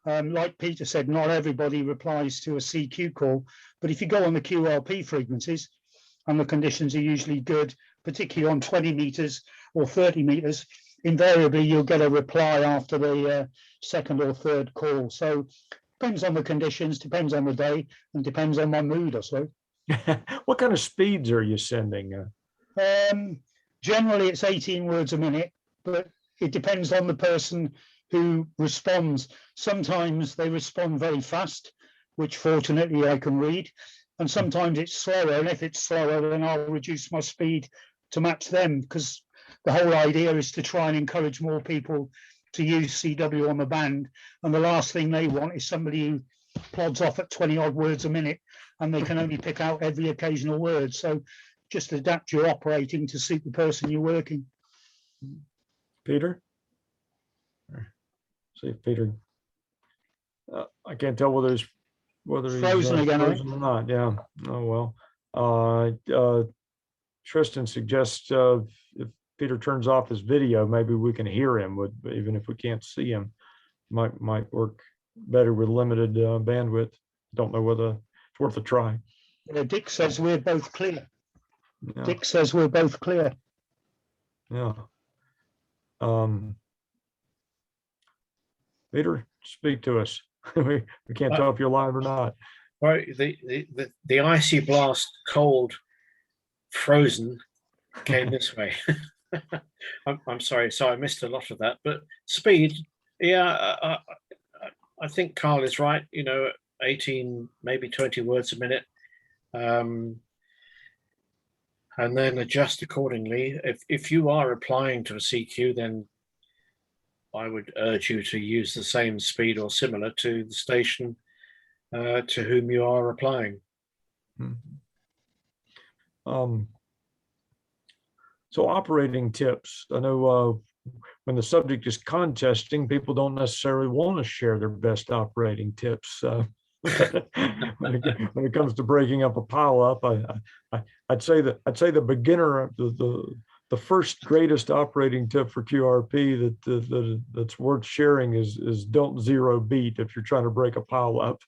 Like Peter said, not everybody replies to a CQ call, but if you go on the QRP frequencies, and the conditions are usually good, particularly on 20 meters or 30 meters, invariably you'll get a reply after the second or third call. So depends on the conditions, depends on the day, and depends on my mood, I suppose. What kind of speeds are you sending? Generally, it's 18 words a minute, but it depends on the person who responds. Sometimes they respond very fast, which fortunately I can read, and sometimes it's slower. And if it's slower, then I'll reduce my speed to match them, because the whole idea is to try and encourage more people to use CW on the band. And the last thing they want is somebody who plods off at 20 odd words a minute and they can only pick out every occasional word. So just adapt your operating to suit the person you're working. Peter? See if Peter, I can't tell whether he's Frozen again, frozen or not. Yeah. Oh well. Tristan suggests if Peter turns off his video, maybe we can hear him, even if we can't see him. Might work better with limited bandwidth. Don't know whether it's worth a try. Dick says we're both clear. Yeah. Dick says we're both clear. Yeah. Peter, speak to us. we can't tell if you're live or not. Right, the icy blast, cold, frozen came this way. I'm sorry, so I missed a lot of that. But speed, yeah, I think Carl is right. 18, maybe 20 words a minute, and then adjust accordingly. If you are applying to a CQ, then I would urge you to use the same speed or similar to the station to whom you are applying. So operating tips. I know when the subject is contesting, people don't necessarily want to share their best operating tips. When it comes to breaking up a pile up, I'd say the beginner, the first greatest operating tip for QRP that's worth sharing is don't zero beat if you're trying to break a pile up.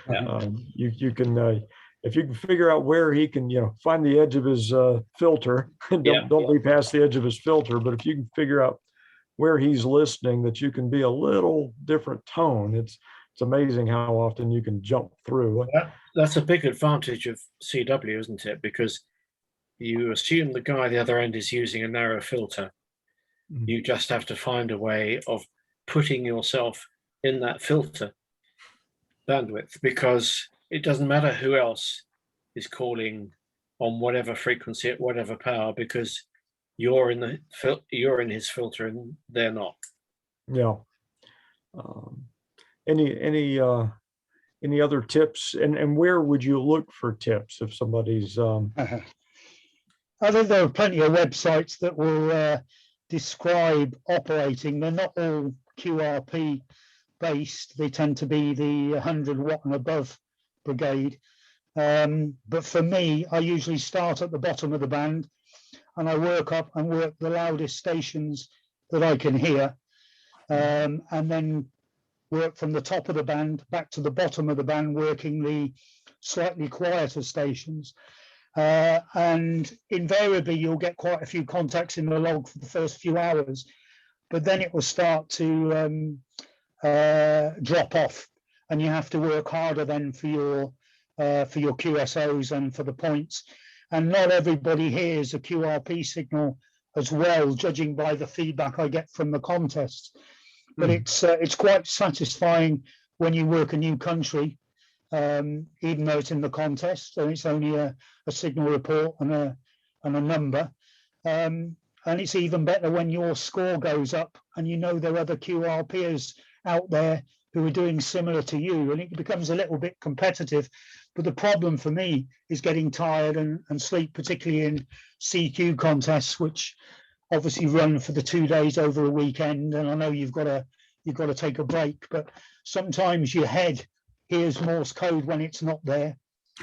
Yeah. You can if you can figure out where he can find the edge of his filter, and don't be past the edge of his filter, but if you can figure out where he's listening, that you can be a little different tone, it's amazing how often you can jump through. That's a big advantage of CW, isn't it? Because you assume the guy the other end is using a narrow filter. You just have to find a way of putting yourself in that filter bandwidth, because it doesn't matter who else is calling on whatever frequency at whatever power, because you're in his filter and they're not. Yeah. Any other tips, and where would you look for tips if somebody's I think there are plenty of websites that will describe operating. They're not all QRP based. They tend to be the 100 watt and above brigade. But for me, I usually start at the bottom of the band and I work up and work the loudest stations that I can hear, and then work from the top of the band back to the bottom of the band, working the slightly quieter stations. And invariably, you'll get quite a few contacts in the log for the first few hours, but then it will start to drop off, and you have to work harder then for your QSOs and for the points. and not everybody hears a QRP signal as well, judging by the feedback I get from the contest. But it's quite satisfying when you work a new country, even though it's in the contest, and it's only a signal report and a number. And it's even better when your score goes up and you know there are other QRPers out there who are doing similar to you, and it becomes a little bit competitive. But the problem for me is getting tired and sleep, particularly in CQ contests, which obviously run for the 2 days over a weekend. And I know you've got to take a break, but sometimes your head hears Morse code when it's not there,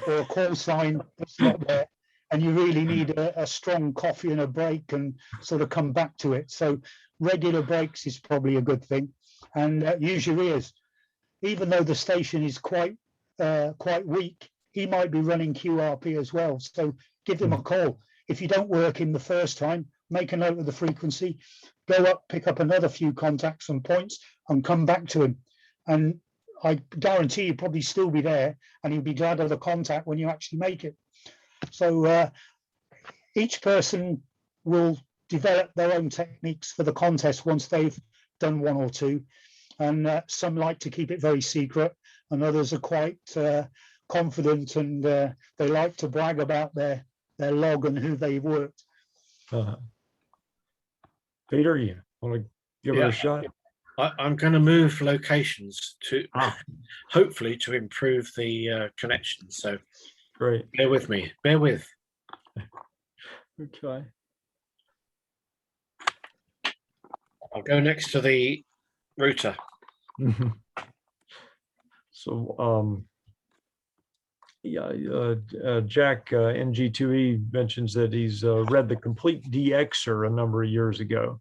or a call sign that's not there, and you really need a strong coffee and a break and sort of come back to it. So regular breaks is probably a good thing, and use your ears. Even though the station is quite weak, he might be running QRP as well. So give him a call. If you don't work him the first time, make a note of the frequency, go up, pick up another few contacts and points, and come back to him. And I guarantee you'll probably still be there, and he'll be glad of the contact when you actually make it. So each person will develop their own techniques for the contest once they've done one or two. And some like to keep it very secret, and others are quite confident, and they like to brag about their log and who they've worked. Peter, you want to give it a shot? I'm going to move locations to hopefully to improve the connection. So Great. Bear with me. Bear with. Okay. I'll go next to the router. So, Jack NG2E mentions that he's read The Complete DXer a number of years ago.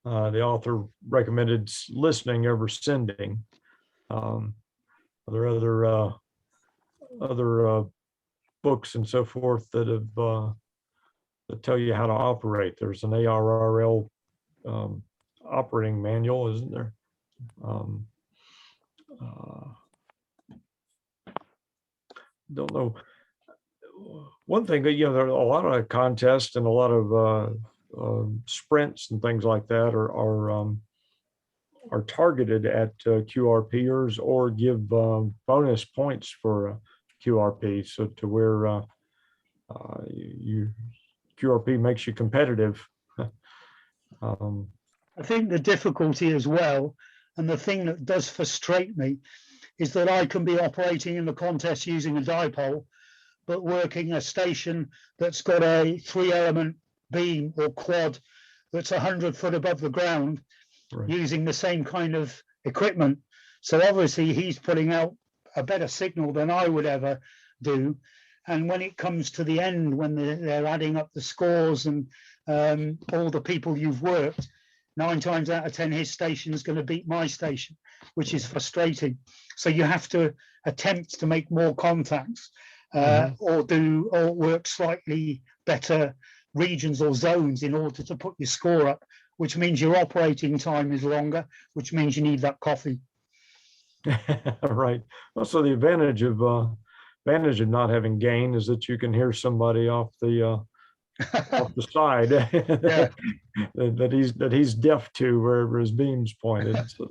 The author recommended listening over sending. Are there other books and so forth that have that tell you how to operate? There's an ARRL operating manual, isn't there? Don't know. One thing that, there are a lot of contests and a lot of sprints and things like that are targeted at QRPers or give bonus points for QRP, so to where QRP makes you competitive. I think the difficulty as well, and the thing that does frustrate me, is that I can be operating in the contest using a dipole, but working a station that's got a 3-element beam or quad that's 100 foot above the ground, right, using the same kind of equipment. So obviously he's putting out a better signal than I would ever do. And when it comes to the end, when they're adding up the scores and all the people you've worked, 9 times out of 10, his station is going to beat my station, which is frustrating. So you have to attempt to make more contacts or work slightly better regions or zones in order to put your score up, which means your operating time is longer, which means you need that coffee. Right. Also, the advantage of not having gain is that you can hear somebody off the off the side that he's deaf to wherever his beam's pointed. So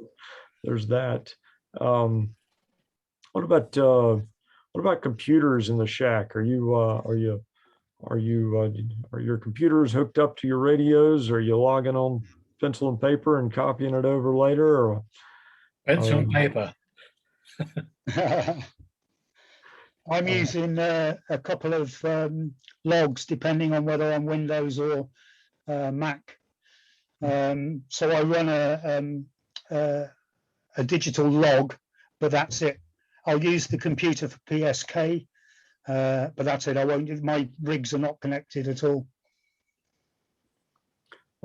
there's that. What about computers in the shack? Are your computers hooked up to your radios? Are you logging on pencil and paper and copying it over later? Or pencil and paper. I'm using a couple of logs depending on whether I'm Windows or Mac. So I run a digital log, but that's it. I'll use the computer for PSK, but that's it. I won't. My rigs are not connected at all.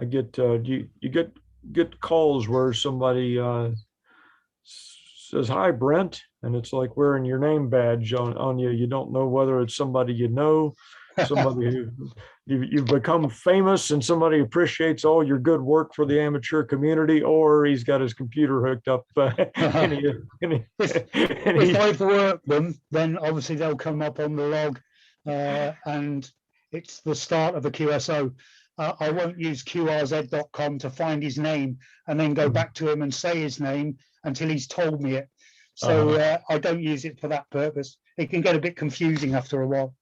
I get you get calls where somebody says, "Hi, Brent," and it's like wearing your name badge on you. You don't know whether it's somebody you know, somebody who you've become famous, and somebody appreciates all your good work for the amateur community, or he's got his computer hooked up. If I've worked them, then obviously they'll come up on the log, and it's the start of a QSO. I won't use qrz.com to find his name and then go back to him and say his name until he's told me it. So I don't use it for that purpose. It can get a bit confusing after a while.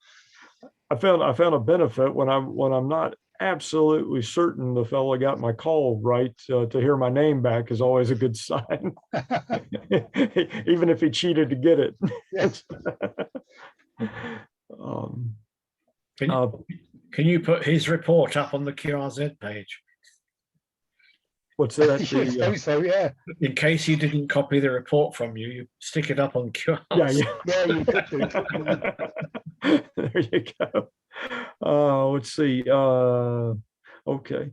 I found a benefit when I'm not absolutely certain the fellow got my call right. To hear my name back is always a good sign, even if he cheated to get it. Yes. Can you put his report up on the QRZ page? What's that? So yeah. In case he didn't copy the report from you, you stick it up on QRZ. Yeah, you could do. There you go. Let's see. Okay,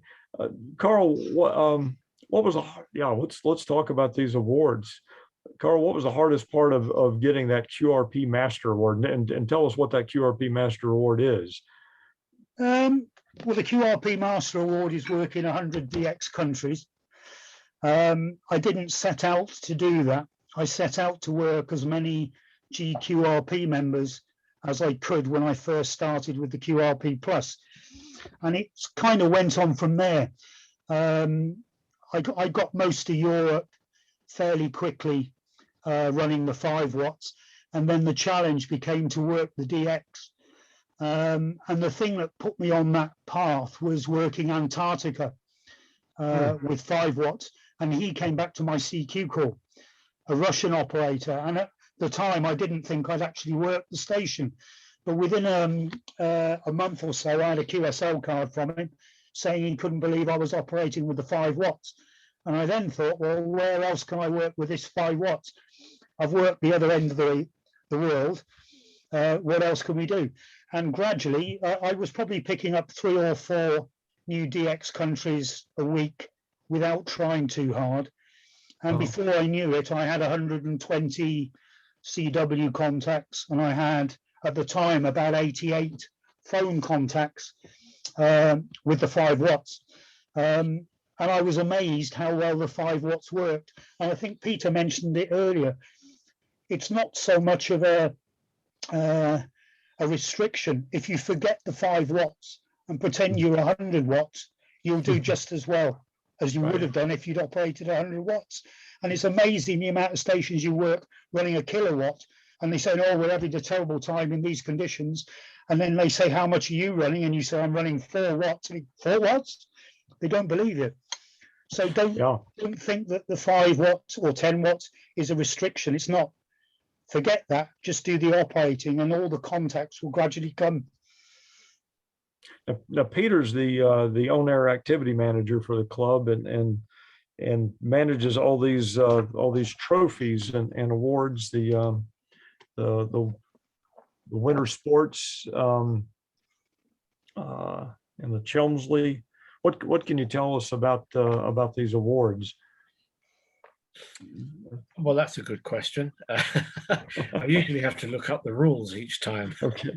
Carl. What was let's talk about these awards. Carl, what was the hardest part of getting that QRP Master Award, and tell us what that QRP Master Award is. Well, the QRP Master Award is working 100 DX countries. I didn't set out to do that. I set out to work as many G-QRP members as I could when I first started with the QRP Plus. And it kind of went on from there. I got most of Europe fairly quickly running the 5 watts. And then the challenge became to work the DX. And the thing that put me on that path was working Antarctica with 5 watts. And he came back to my CQ call, a Russian operator. And at the time, I didn't think I'd actually work the station. But within a month or so, I had a QSL card from him saying he couldn't believe I was operating with the 5 watts. And I then thought, well, where else can I work with this 5 watts? I've worked the other end of the world. What else can we do? And gradually, I was probably picking up 3 or 4 new DX countries a week without trying too hard. And before I knew it, I had 120 CW contacts, and I had, at the time, about 88 phone contacts with the 5 watts. And I was amazed how well the 5 watts worked. And I think Peter mentioned it earlier. It's not so much of a restriction. If you forget the 5 watts and pretend you're 100 watts, you'll do just as well as you would have done if you'd operated 100 watts. And it's amazing the amount of stations you work running a kilowatt, and they say, oh, we're having a terrible time in these conditions. And then they say, how much are you running? And you say, I'm running 4 watts. 4 watts? They don't believe it. So don't think that the 5 watts or 10 watts is a restriction. It's not. Forget that. Just do the operating, and all the contacts will gradually come. Now Peter's the on-air activity manager for the club, and manages all these trophies and awards, the winter sports and the Chelmsley. What can you tell us about these awards? Well, that's a good question. I usually have to look up the rules each time. Okay.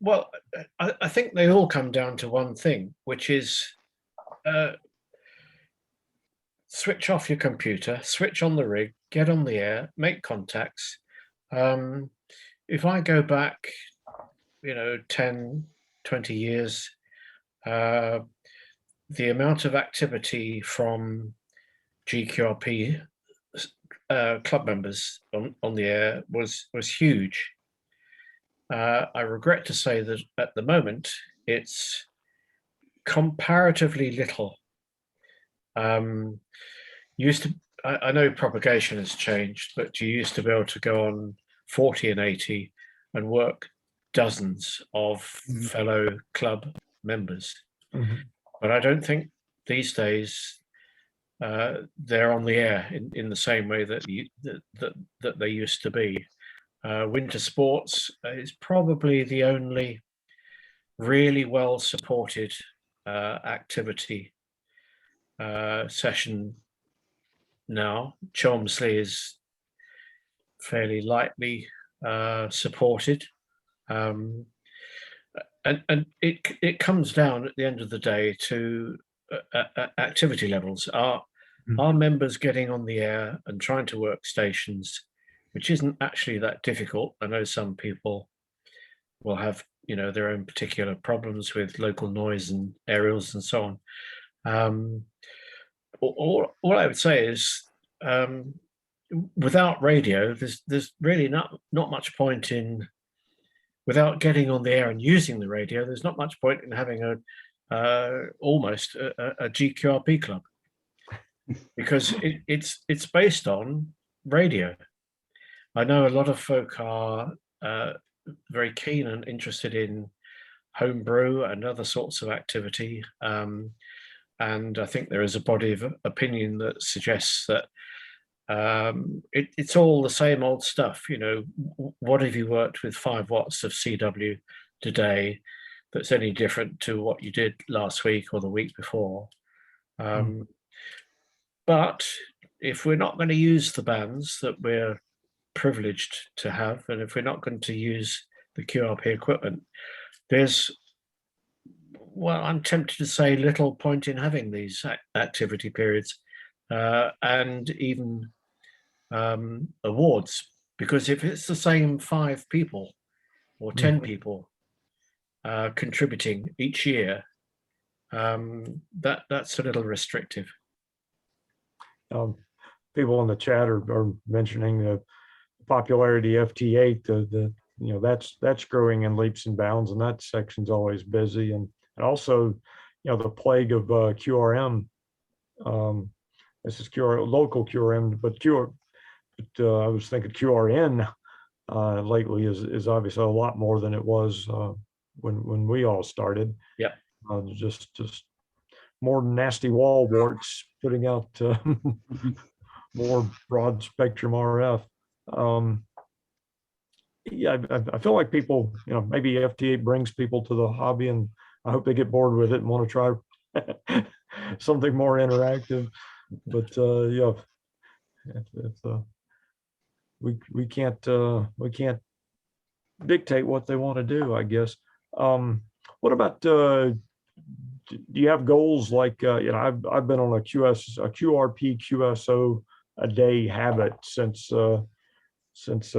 Well, I think they all come down to one thing, which is switch off your computer, switch on the rig, get on the air, make contacts. If I go back, 10, 20 years, the amount of activity from G-QRP club members on the air was huge. I regret to say that at the moment it's comparatively little. I know propagation has changed, but you used to be able to go on 40 and 80 and work dozens of fellow club members. But I don't think these days they're on the air in the same way that they used to be. Winter sports is probably the only really well supported activity session now. Chelmsley is fairly lightly supported, and it comes down at the end of the day to activity levels. Are members getting on the air and trying to work stations, which isn't actually that difficult? I know some people will have, their own particular problems with local noise and aerials and so on. All I would say is, without radio, there's really not much point in, without getting on the air and using the radio, there's not much point in having almost a G-QRP club, because it's based on radio. I know a lot of folk are very keen and interested in homebrew and other sorts of activity. And I think there is a body of opinion that suggests that it's all the same old stuff. What have you worked with 5 watts of CW today that's any different to what you did last week or the week before? But if we're not going to use the bands that we're privileged to have, and if we're not going to use the QRP equipment, there's, well, I'm tempted to say little point in having these activity periods and even awards, because if it's the same 5 people or 10 people contributing each year, that's a little restrictive. People in the chat are mentioning the popularity FT8, that's growing in leaps and bounds, and that section's always busy. And also, the plague of QRM. This is local QRM, but I was thinking QRN lately is obviously a lot more than it was when we all started. Yeah. Just more nasty wall warts putting out more broad spectrum RF. Yeah, I feel like people, maybe FT8 brings people to the hobby, and I hope they get bored with it and want to try something more interactive. But yeah, we can't dictate what they want to do, I guess. What about do you have goals like I've been on a QRP QSO a day habit since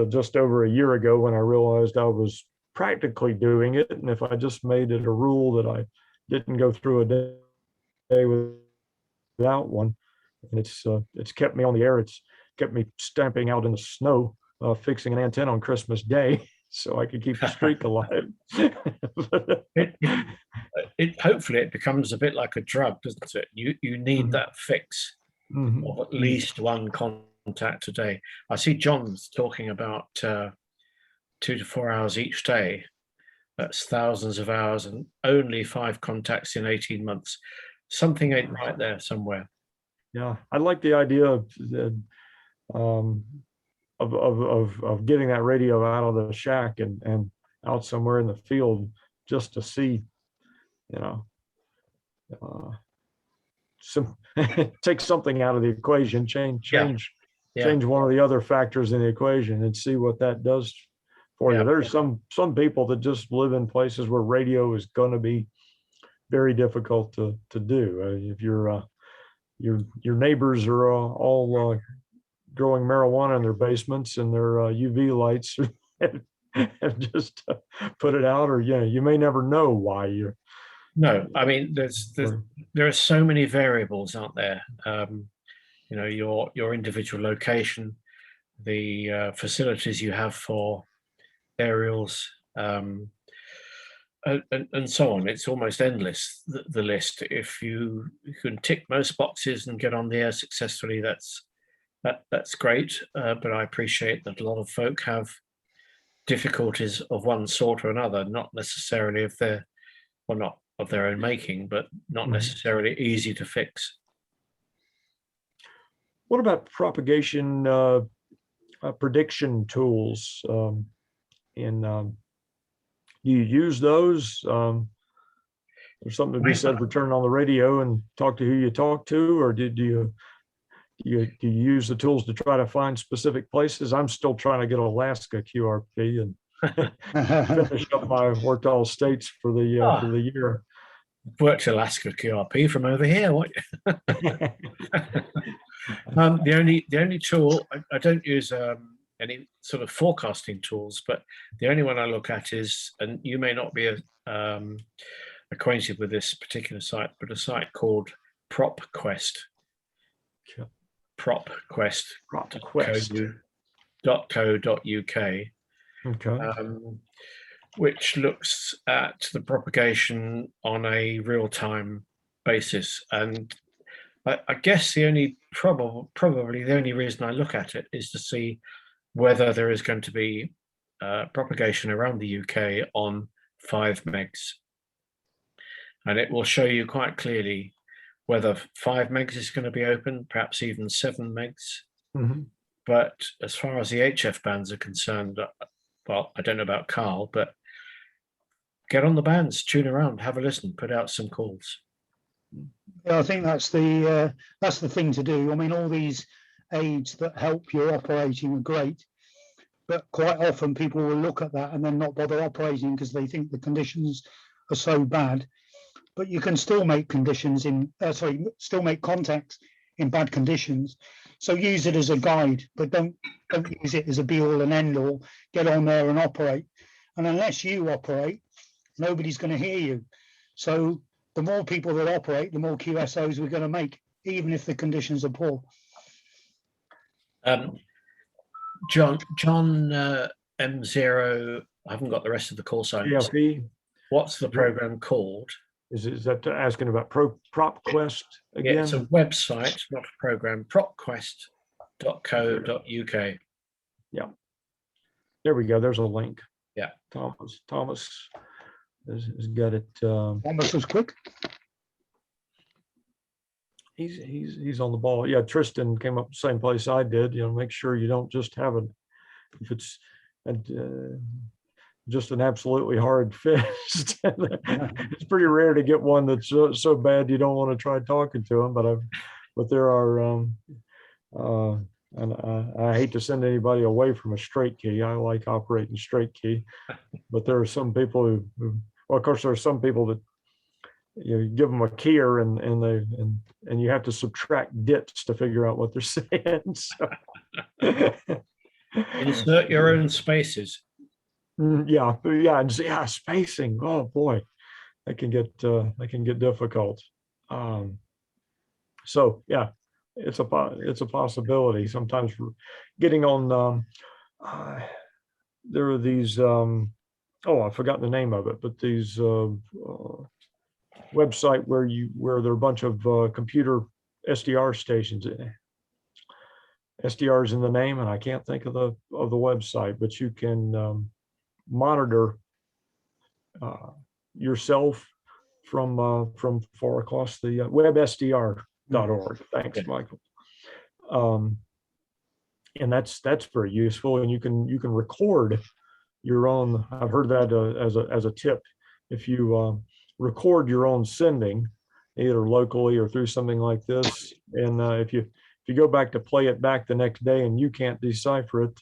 just over a year ago, when I realized I was practically doing it, and if I just made it a rule that I didn't go through a day without one, and it's kept me on the air. It's kept me stamping out in the snow, fixing an antenna on Christmas Day, so I could keep the streak alive. Hopefully it becomes a bit like a drug, doesn't it? You need that fix of at least one contact a day. I see John's talking about 2 to 4 hours each day. That's thousands of hours and only 5 contacts in 18 months. Something ain't right there somewhere. Yeah, I like the idea of getting that radio out of the shack and out somewhere in the field, just to see, take something out of the equation, change one of the other factors in the equation, and see what that does for you. There's some people that just live in places where radio is going to be very difficult to do. If your neighbors are all growing marijuana in their basements, and their UV lights have just put it out, or you may never know why you're. No, I mean there are so many variables, aren't there? Your individual location, the facilities you have for aerials, and so on. It's almost endless, the list. If you can tick most boxes and get on the air successfully, that's great. But I appreciate that a lot of folk have difficulties of one sort or another, not necessarily not of their own making, but not necessarily easy to fix. What about propagation prediction tools? Do you use those? There's something to be said for turning on the radio and talk to who you talk to, or do you use the tools to try to find specific places? I'm still trying to get Alaska QRP and finish up my worked all states for the year. Worked Alaska QRP from over here. What? The only tool, I don't use any sort of forecasting tools, but the only one I look at is, and you may not be acquainted with this particular site, but a site called PropQuest. Sure. PropQuest. PropQuest. .co.uk, Okay. which looks at the propagation on a real-time basis. And I guess the only probably the only reason I look at it is to see whether there is going to be propagation around the UK on 5 megs. And it will show you quite clearly whether 5 megs is going to be open, perhaps even 7 megs. Mm-hmm. But as far as the HF bands are concerned, well, I don't know about Carl, but get on the bands, tune around, have a listen, put out some calls. Yeah, I think that's the thing to do. I mean, all these aids that help your operating are great, but quite often people will look at that and then not bother operating because they think the conditions are so bad. But you can still make conditions still make contacts in bad conditions. So use it as a guide, but don't use it as a be all and end all. Get on there and operate. And unless you operate, nobody's going to hear you. So the more people that operate, the more QSOs we're going to make, even if the conditions are poor. John M0, I haven't got the rest of the call signs. QRP. What's the program called? Is that asking about PropQuest again? Yeah, it's a website, not a program. PropQuest.co.uk. Yeah. There we go. There's a link. Yeah. Thomas has got it. Almost as quick. He's on the ball. Yeah, Tristan came up the same place I did. Make sure you don't just have if it's just an absolutely hard fist. It's pretty rare to get one that's so bad you don't want to try talking to them. But there are, and I hate to send anybody away from a straight key. I like operating straight key, but there are some people who well, of course, there are some people that you give them a keyer and you have to subtract dits to figure out what they're saying. So. Insert your own spaces. Yeah, spacing. Oh boy, that can get difficult. So yeah, it's a possibility. Sometimes for getting on. There are these. I've forgotten the name of it, but these website where there are a bunch of computer SDR stations. SDR's in the name, and I can't think of the website, but you can monitor yourself from far across the websdr.org. Thanks, Yeah. Michael. And that's very useful, and you can record your own. I've heard that as a tip. If you record your own sending, either locally or through something like this, and if you go back to play it back the next day and you can't decipher it,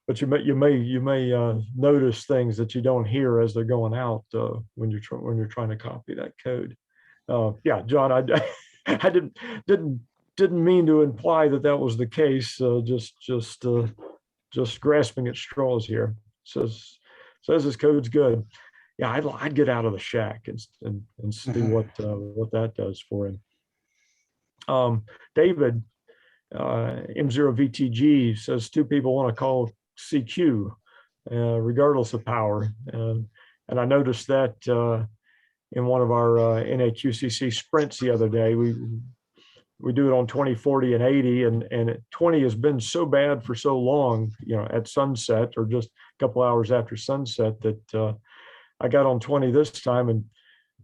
but you may notice things that you don't hear as they're going out when you're trying to copy that code. Yeah, John, I didn't mean to imply that was the case. Just grasping at straws here. Says his code's good. Yeah, I'd get out of the shack and see what that does for him. David, M0VTG says 2 people want to call CQ regardless of power, and I noticed that in one of our NAQCC sprints the other day. We do it on 20, 40, and 80, and 20 has been so bad for so long, at sunset or just a couple hours after sunset, that I got on 20 this time, and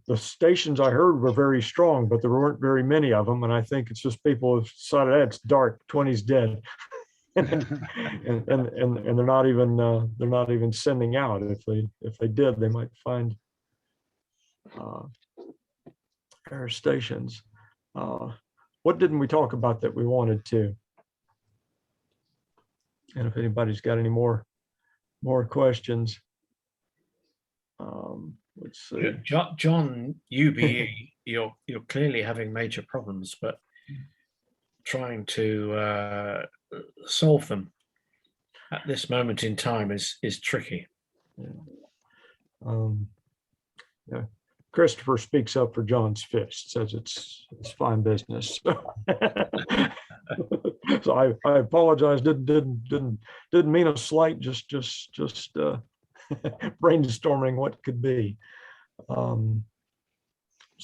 the stations I heard were very strong, but there weren't very many of them. And I think it's just people have decided, it's dark, 20's dead. and they're not even sending out. If they did, they might find air stations. What didn't we talk about that we wanted to? And if anybody's got any more questions, let's see. John UBE, you're clearly having major problems, but trying to solve them at this moment in time is tricky. Yeah. Christopher speaks up for John's fist, says it's fine business. So I apologize. Didn't mean a slight. Just brainstorming what could be. So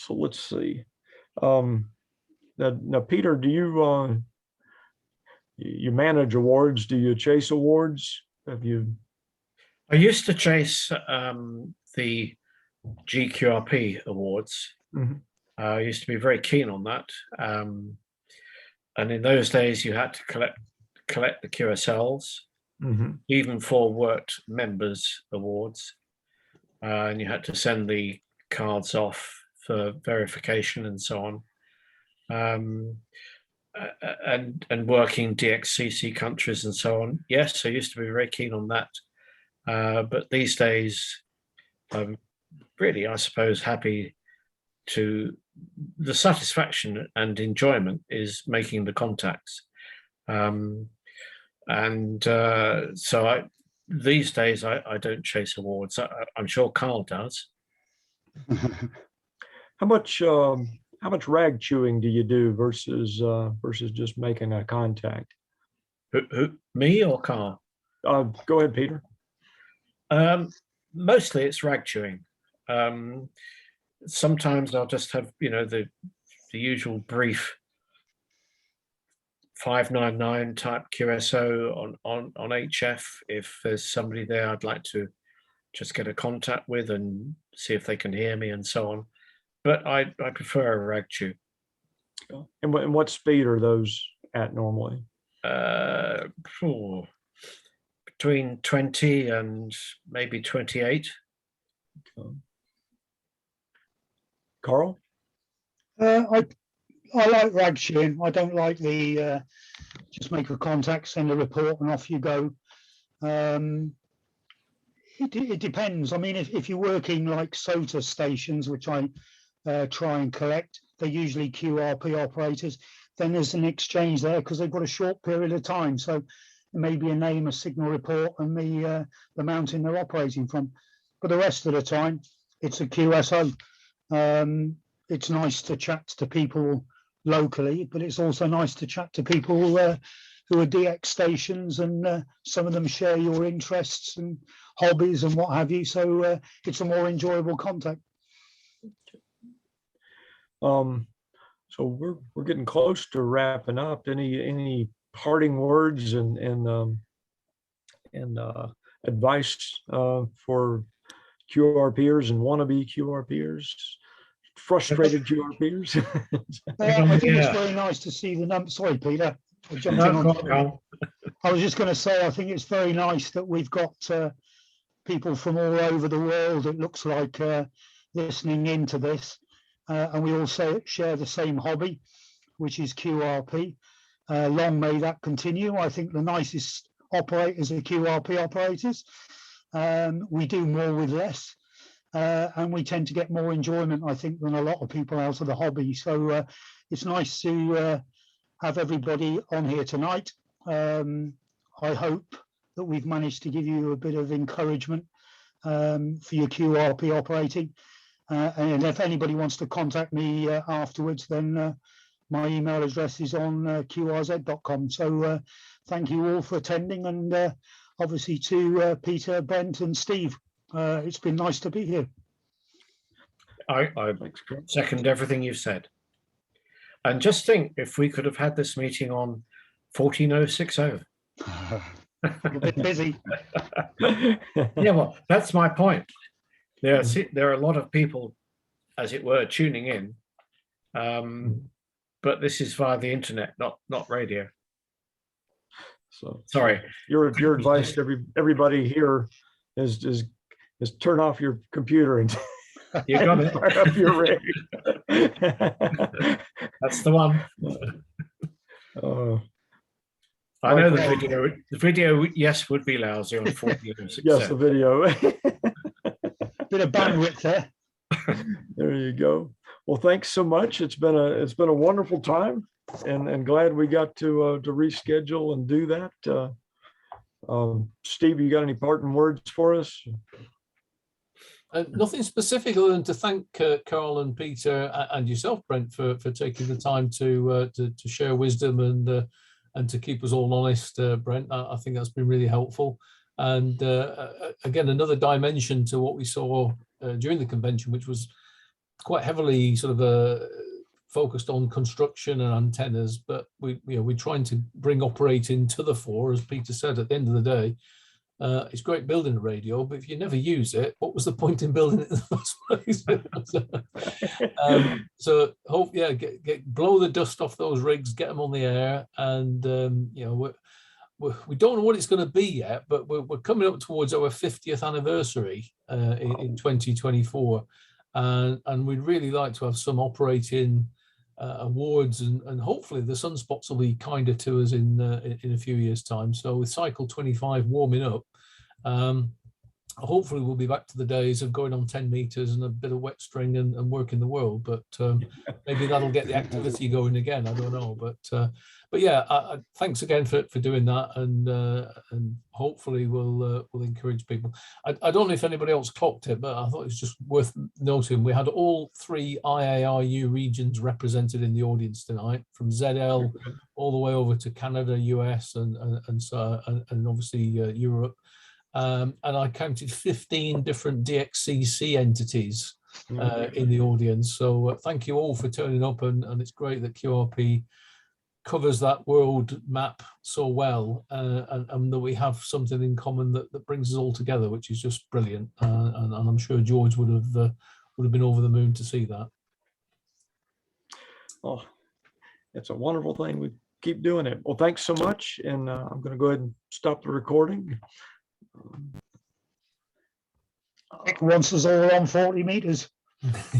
let's see. Now, Peter, do you manage awards? Do you chase awards? Have you? I used to chase the G-QRP awards. Mhm. I used to be very keen on that. And in those days, you had to collect the QSLs, even for worked members awards. And you had to send the cards off for verification and so on. And working DXCC countries and so on. Yes, I used to be very keen on that. But these days, I'm really, I suppose, happy to the satisfaction and enjoyment is making the contacts. So these days I don't chase awards. I'm sure Carl does. How much rag chewing do you do versus just making a contact? Who, me or Carl? Go ahead, Peter. Mostly it's rag chewing. Sometimes I'll just have, the usual brief 599 type QSO on HF. If there's somebody there I'd like to just get a contact with and see if they can hear me and so on. But I prefer a rag chew. And what speed are those at normally? Between 20 and maybe 28. Carl? I like rag chewing. I don't like the just make a contact, send a report, and off you go. It depends. I mean, if you're working like SOTA stations, which I try and collect, they're usually QRP operators. Then there's an exchange there because they've got a short period of time. So it may be a name, a signal report, and the mountain they're operating from. But the rest of the time, it's a QSO. It's nice to chat to people locally, but it's also nice to chat to people who are DX stations, and some of them share your interests and hobbies and what have you. So it's a more enjoyable contact. So we're getting close to wrapping up. Any parting words and advice for QRPers and wannabe QRPers, frustrated QRPers? I think it's very nice to see the number. Sorry, Peter. I jumped in on. I was just going to say, I think it's very nice that we've got people from all over the world, it looks like, listening into this. And we all share the same hobby, which is QRP. Long may that continue. I think the nicest operators are QRP operators. We do more with less, and we tend to get more enjoyment, I think, than a lot of people out of the hobby. So it's nice to have everybody on here tonight. I hope that we've managed to give you a bit of encouragement for your QRP operating. And if anybody wants to contact me afterwards, then my email address is on qrz.com. So thank you all for attending, and obviously to Peter, Brent, and Steve. It's been nice to be here. I second everything you've said. And just think, if we could have had this meeting on 14060. We've been busy. Yeah, well, that's my point. There are a lot of people, as it were, tuning in, but this is via the internet, not radio. So sorry. Your advice to everybody here is turn off your computer and you got it. Fire up your rig. That's the one. I know the video, yes, would be lousy on 40. Yes, the video. Bit of bandwidth there. There you go. Well, thanks so much. It's been a wonderful time. and glad we got to reschedule and do that. Steve, you got any parting words for us? Nothing specific other than to thank Carl and Peter and yourself, Brent, for taking the time to share wisdom and to keep us all honest, Brent. I think that's been really helpful. And again, another dimension to what we saw during the convention, which was quite heavily sort of focused on construction and antennas, but we're trying to bring operating to the fore, as Peter said. At the end of the day, it's great building a radio, but if you never use it, what was the point in building it in the first place? So hope, blow the dust off those rigs, get them on the air, and we don't know what it's going to be yet, but we're coming up towards our 50th anniversary in 2024, and we'd really like to have some operating awards, and hopefully the sunspots will be kinder to us in a few years' time. So with cycle 25 warming up, hopefully we'll be back to the days of going on 10 meters and a bit of wet string and working the world. But maybe that'll get the activity going again. I don't know. But yeah, thanks again for doing that, and hopefully we'll encourage people. I don't know if anybody else clocked it, but I thought it's just worth noting we had all 3 IARU regions represented in the audience tonight, from ZL all the way over to Canada, US, and obviously Europe. And I counted 15 different DXCC entities in the audience. So thank you all for turning up, and it's great that QRP covers that world map so well, and that we have something in common that brings us all together, which is just brilliant. And I'm sure George would have been over the moon to see that. Oh, it's a wonderful thing. We keep doing it. Well, thanks so much, and I'm going to go ahead and stop the recording. Once us all on 40 meters.